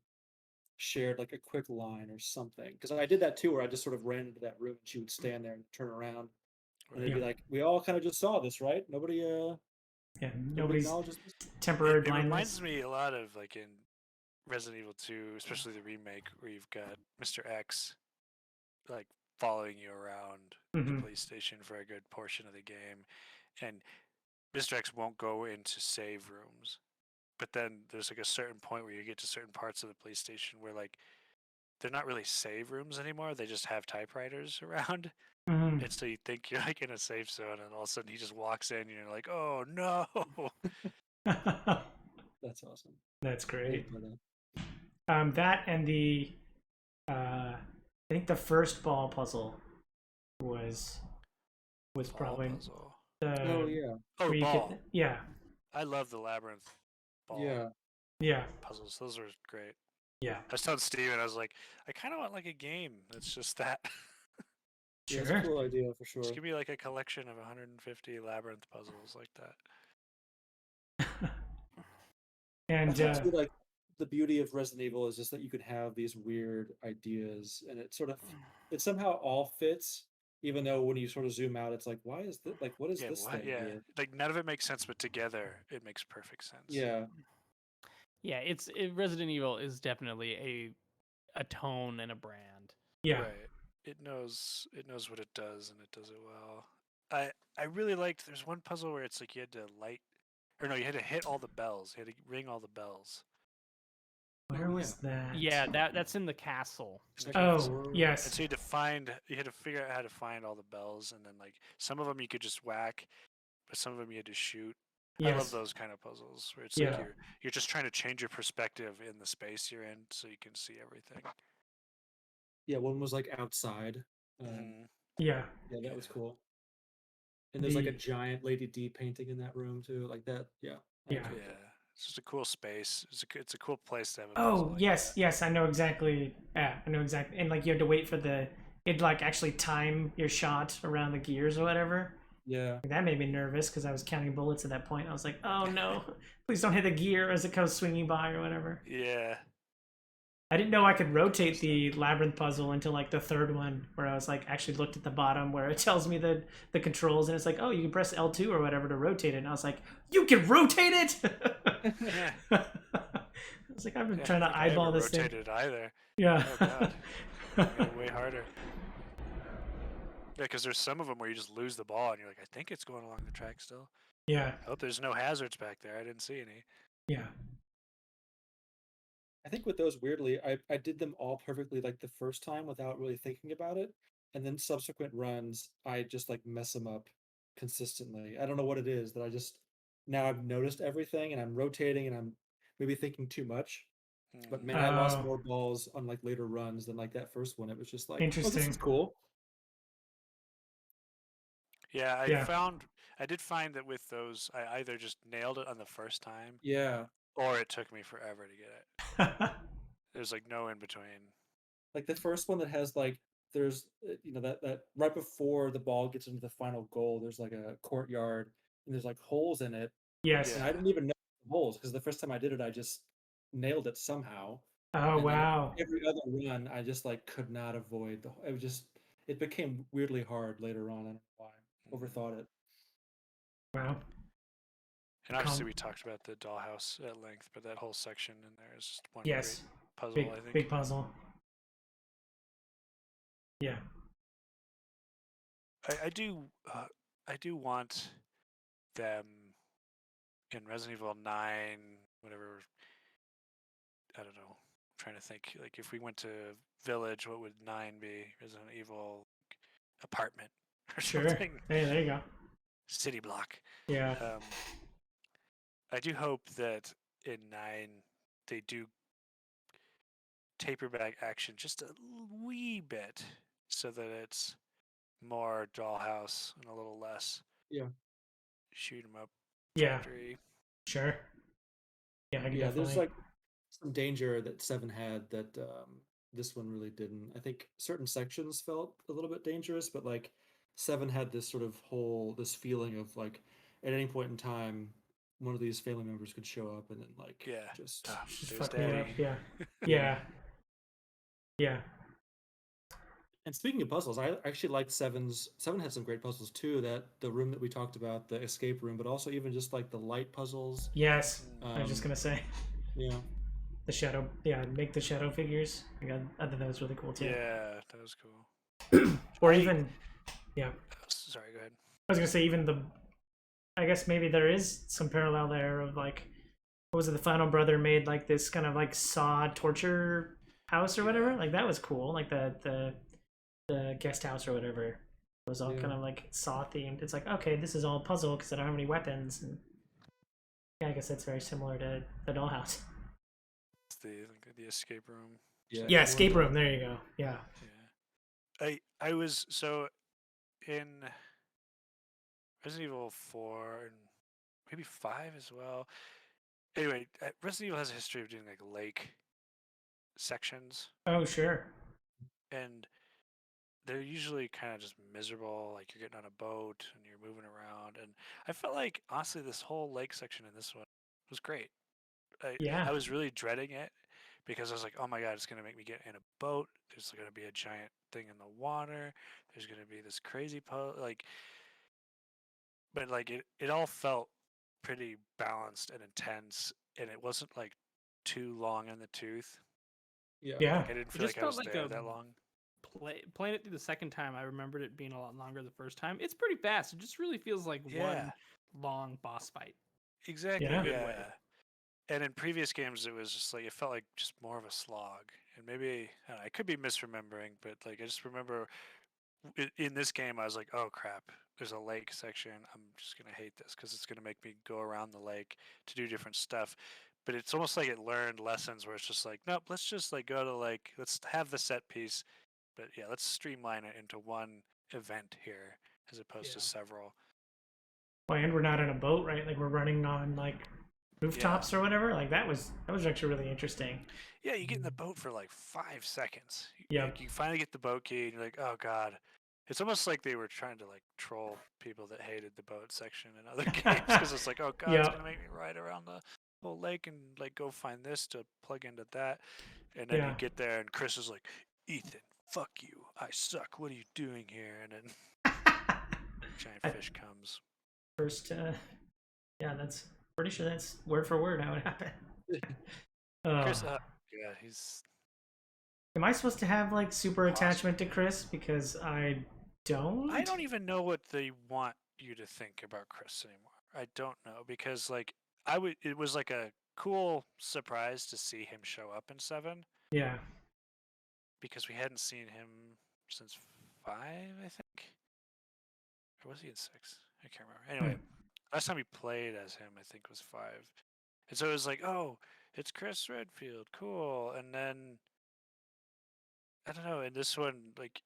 shared like a quick line or something. Because I did that too, where I just sort of ran into that room and she would stand there and turn around, and they'd be Yeah. like, "We all kind of just saw this, right? Nobody Yeah. nobody Nobody's acknowledges this." temporary It reminds blindness. me a lot of like in Resident Evil 2, especially the remake, where you've got Mr. X like following you around Mhm. the police station for a good portion of the game, and Mr. X won't go into save rooms. But then there's like a certain point where you get to certain parts of the police station where like they're not really save rooms anymore. They just have typewriters around. Mhm. And so you think you're like in a safe zone, and all of a sudden he just walks in, and you're like, oh no. That's awesome. That's I great. didn't know that. That and the I think the first ball puzzle was Ball probably puzzle. the Oh yeah, Oh, where you ball. could, yeah, I love the labyrinth ball yeah. yeah, puzzles. Those are great. yeah. I was telling Steven, I was like, I kind of want like a game that's just that. Yeah, it's Sure. a cool idea for sure. Just give me like a collection of 150 labyrinth puzzles like that. And That's honestly, like the beauty of Resident Evil is just that you could have these weird ideas, and it somehow all fits. Even though when you sort of zoom out, it's like, why is this? Like, what is Yeah, this what? thing Yeah, here? like none of it makes sense, but together it makes perfect sense. Yeah, Yeah, Resident Evil is definitely a tone and a brand. yeah, Right. It knows what it does, and it does it well. I really liked. There's one puzzle where it's like you had to light, or no, you had to hit all the bells. You had to ring all the bells. where Oh, was that? Yeah, that's in the castle. It's like- Oh, And yes. so you had to figure out how to find all the bells, and then like some of them you could just whack, but some of them you had to shoot. Yes. I love those kind of puzzles where it's Yeah. like you're just trying to change your perspective in the space you're in so you can see everything. Yeah, one was like outside. Mhm. Yeah. Yeah, that was cool. And there's like a The- giant Lady D painting in that room too, like that. Yeah. that was Yeah. really Yeah, cool. it's just a cool space. It's a cool place to have a puzzle Oh like yes, that. yes, I know exactly. Yeah, I know exactly. And like you had to wait for it like actually time your shot around the gears or whatever. Yeah. Like, that made me nervous because I was counting bullets at that point. I was like, oh no, please don't hit the gear as it comes swinging by or whatever. Yeah. I didn't know I could rotate the labyrinth puzzle until like the third one, where I was like actually looked at the bottom where it tells me the controls, and it's like, oh, you can press L2 or whatever to rotate it. And I was like, you can rotate it. Yeah. I was like, I've been Yeah, trying I to think I eyeball haven't this thing. rotated it either. Yeah. Oh god, made it way harder. Yeah, because there's some of them where you just lose the ball and you're like, I think it's going along the track still. Yeah. I hope there's no hazards back there. I didn't see any. Yeah. I think with those, weirdly, I did them all perfectly like the first time without really thinking about it. And then subsequent runs, I just like mess them up consistently. I don't know what it is that I just now I've noticed everything and I'm rotating and I'm maybe thinking too much. But man, I lost Oh. more balls on like later runs than like that first one. It was just like, oh, this Interesting. is cool. Yeah, Yeah. I did find that with those, I either just nailed it on the first time Yeah. or it took me forever to get it. There's like no in between. Like the first one that has like there's that right before the ball gets into the final goal, there's like a courtyard and there's like holes in it. Yes. And I didn't even know the holes because the first time I did it, I just nailed it somehow. Oh And then wow. every other run, I just like could not avoid it became weirdly hard later on. I don't know why. Overthought it. Wow. And obviously Com- we talked about the dollhouse at length, but that whole section in there is just one Yes. great puzzle, Big I think. big puzzle. Yeah. I do want them in Resident Evil 9, whatever. I don't know. I'm trying to think. Like if we went to Village, what would 9 be? Resident Evil apartment or Sure. something. Hey, there you go. City block. Yeah. I do hope that in 9 they do taper back action just a wee bit so that it's more dollhouse and a little less Yeah. shoot 'em up Yeah. factory. Sure. Yeah, I can Yeah, definitely. there's like some danger that 7 had that this one really didn't. I think certain sections felt a little bit dangerous, but like 7 had this sort of this feeling of like at any point in time, one of these family members could show up and then like Yeah. just Just There's fuck me up. Daddy. Yeah. Yeah. Yeah. And speaking of puzzles, I actually liked 7 had some great puzzles too. That the room that we talked about, the escape room, but also even just like the light puzzles. Yes. I was just Um, gonna say Yeah. the shadow. Yeah, make the shadow figures. I thought that was really cool too. Yeah, that was cool. Or I- even, yeah. Sorry, go ahead. I was gonna say even I guess maybe there is some parallel there of like, what was it? The Final Brother made like this kind of like Saw torture house or whatever. Like that was cool. Like the guest house or whatever. It was all Yeah. kind of like Saw themed. It's like, okay, this is all puzzle because I don't have any weapons. And yeah, I guess that's very similar to the Dollhouse. It's the escape room. Yeah. Yeah, escape room. There you go. Yeah. Yeah. I was so in Resident Evil 4 and maybe 5 as well. Anyway, Resident Evil has a history of doing like lake sections, Oh sure. and they're usually kind of just miserable. Like you're getting on a boat and you're moving around, and I felt like honestly this whole lake section in this one was great. Yeah. I was really dreading it because I was like, oh my god, it's gonna make me get in a boat. There's gonna be a giant thing in the water. There's gonna be this crazy but like it all felt pretty balanced and intense, and it wasn't like too long in the tooth. Yeah. Yeah. Like, I didn't feel just like I was felt like there a that long. Playing it through the second time, I remembered it being a lot longer the first time. It's pretty fast. It just really feels like Yeah. one long boss fight. Exactly. Yeah. Good Yeah. way. And in previous games, it was just like it felt like just more of a slog. And maybe I could be misremembering, but like I just remember in this game, I was like, oh crap, there's a lake section. I'm just gonna hate this because it's gonna make me go around the lake to do different stuff. But it's almost like it learned lessons where it's just like, nope, let's just like go to the lake. Let's have the set piece, but yeah, let's streamline it into one event here as opposed to several. Well, and we're not in a boat, right? Like we're running on like rooftops or whatever. Like that was actually really interesting. Yeah, you get in the boat for like 5 seconds. Yeah. Like, you finally get the boat key, and you're like, oh god. It's almost like they were trying to like troll people that hated the boat section in other games because it's like, oh god, it's gonna make me ride around the whole lake and like go find this to plug into that, and then you get there and Chris is like, Ethan, fuck you, I suck. What are you doing here? And then giant fish comes. First, yeah, that's pretty sure that's word for word how it happened. Chris, yeah, he's. Am I supposed to have like super attachment to Chris? Because I don't. I don't even know what they want you to think about Chris anymore. I don't know because like it was like a cool surprise to see him show up in 7. Yeah. Because we hadn't seen him since 5, I think. Or was he in 6? I can't remember. Anyway, last time we played as him, I think, was 5. And so it was like, oh, it's Chris Redfield, cool. And then I don't know. In this one, like,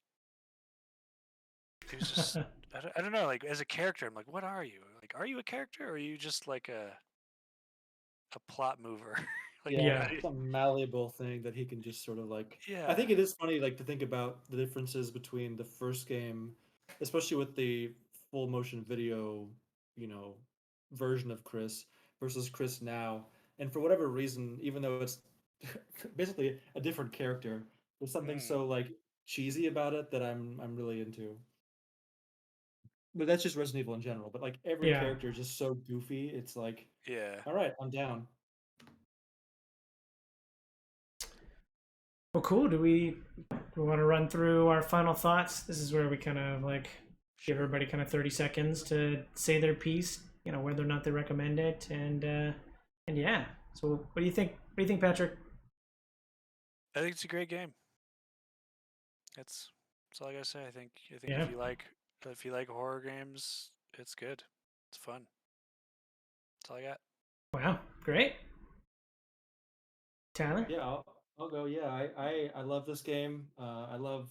it was just I don't know. Like, as a character, I'm like, what are you? Like, are you a character, or are you just like a plot mover? Like, it's a malleable thing that he can just sort of like. Yeah. I think it is funny, like, to think about the differences between the first game, especially with the full motion video, version of Chris versus Chris now. And for whatever reason, even though it's basically a different character, there's something so like cheesy about it that I'm really into. But that's just Resident Evil in general. But like every character is just so goofy. It's like, all right, I'm down. Well, cool. Do we want to run through our final thoughts? This is where we kind of like give everybody kind of 30 seconds to say their piece, whether or not they recommend it, and yeah. So, what do you think? What do you think, Patrick? I think it's a great game. That's all I gotta say. I think if you like horror games, it's good. It's fun. That's all I got. Wow, great. Tyler? Yeah, I'll go. Yeah, I love this game. I love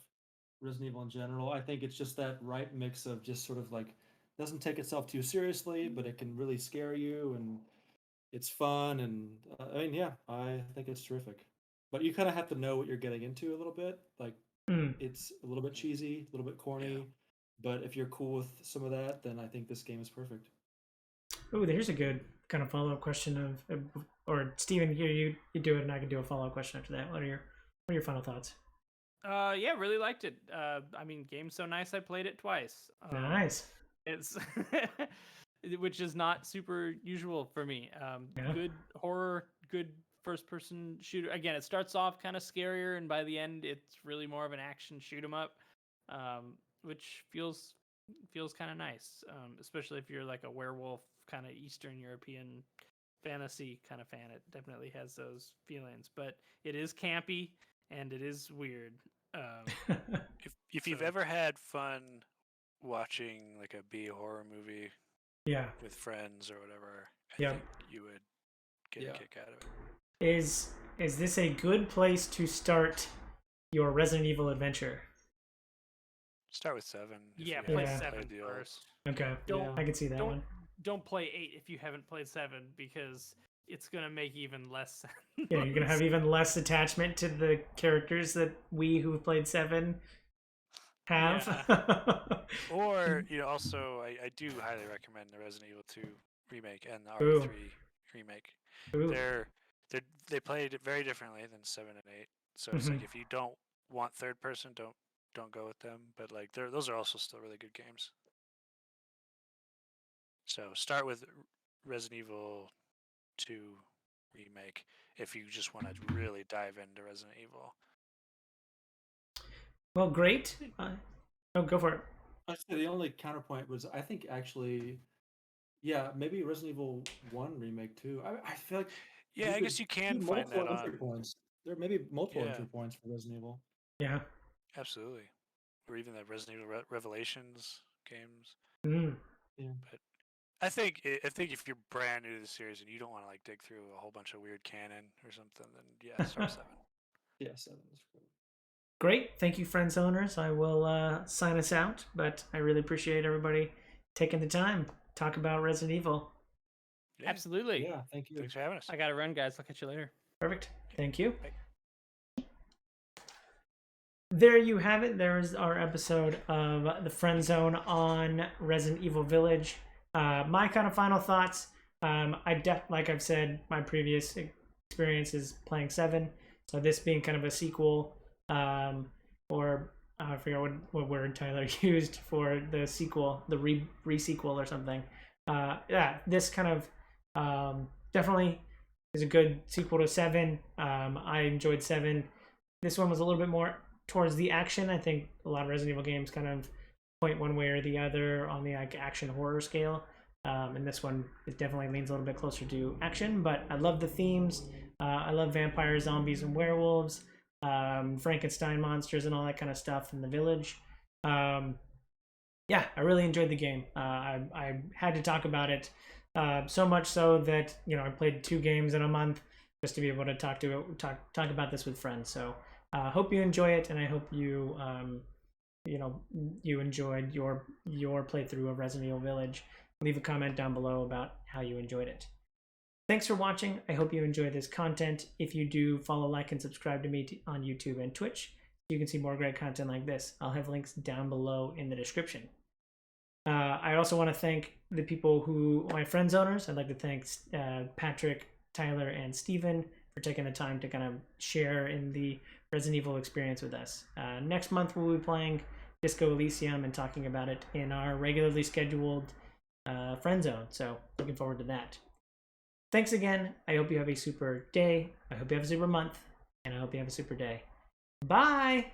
Resident Evil in general. I think it's just that right mix of just sort of like doesn't take itself too seriously, but it can really scare you, and it's fun. And I mean, yeah, I think it's terrific. But you kind of have to know what you're getting into a little bit. Like, it's a little bit cheesy, a little bit corny. But if you're cool with some of that, then I think this game is perfect. Oh, here's a good kind of follow-up question or Steven, here you do it, and I can do a follow-up question after that. What are your final thoughts? Yeah, really liked it. I mean, game's so nice, I played it twice. Nice. It's which is not super usual for me. Good horror, good first-person shooter. Again, it starts off kind of scarier, and by the end, it's really more of an action shoot 'em up, which feels kind of nice, especially if you're like a werewolf kind of Eastern European fantasy kind of fan. It definitely has those feelings, but it is campy and it is weird. If you've ever had fun watching like a B horror movie, with friends or whatever, I think you would get a kick out of it. Is this a good place to start your Resident Evil adventure? Start with 7. Yeah, play 7 first. Okay, I can see that one. Don't play 8 if you haven't played 7, because it's gonna make even less sense. Yeah, you're gonna have even less attachment to the characters that we who've played 7 have. Yeah. Or also I do highly recommend the Resident Evil 2 remake and the RE3 remake. They played it very differently than 7 and 8. So it's like if you don't want third person, don't go with them. But like those are also still really good games. So start with Resident Evil 2 remake if you just want to really dive into Resident Evil. Well, great. Go for it. Actually, the only counterpoint was I think actually, maybe Resident Evil 1 remake too. I feel like I guess you can find that on. Points. There may be multiple entry points for Resident Evil. Yeah, absolutely. or even the Resident Evil Revelations games. Mm. But I think if you're brand new to the series and you don't want to like dig through a whole bunch of weird canon or something, then yeah, start 7. Yeah, 7 is good. Great. Thank you, Friends owners. I will sign us out, but I really appreciate everybody taking the time to talk about Resident Evil. Yeah. Absolutely. Yeah, thank you. Thanks for having us. I gotta run, guys. I'll catch you later. Perfect. Thank you. Bye. There you have it. There's our episode of the Friend Zone on Resident Evil Village. My kind of final thoughts. Like I've said, my previous experience is playing 7. So this being kind of a sequel, or I forget what word Tyler used for the sequel, the re-sequel or something. Yeah, this kind of definitely is a good sequel to 7. I enjoyed 7. This one was a little bit more towards the action. I think a lot of Resident Evil games kind of point one way or the other on the like action horror scale. And this one, it definitely leans a little bit closer to action, but I love the themes. I love vampires, zombies, and werewolves, Frankenstein monsters, and all that kind of stuff in the village. Yeah, I really enjoyed the game. I had to talk about it, so much so that I played 2 games in a month just to be able to talk about this with friends. So hope you enjoy it, and I hope you you enjoyed your playthrough of Resident Evil Village. Leave a comment down below about how you enjoyed it. Thanks for watching. I hope you enjoy this content. If you do, follow, like, and subscribe to me on YouTube and Twitch so you can see more great content like this. I'll have links down below in the description. I also want to thank the people my friends owners. I'd like to thank Patrick, Tyler, and Steven for taking the time to kind of share in the Resident Evil experience with us. Next month we'll be playing Disco Elysium and talking about it in our regularly scheduled friend zone. So looking forward to that. Thanks again. I hope you have a super day. I hope you have a super month. And I hope you have a super day. Bye!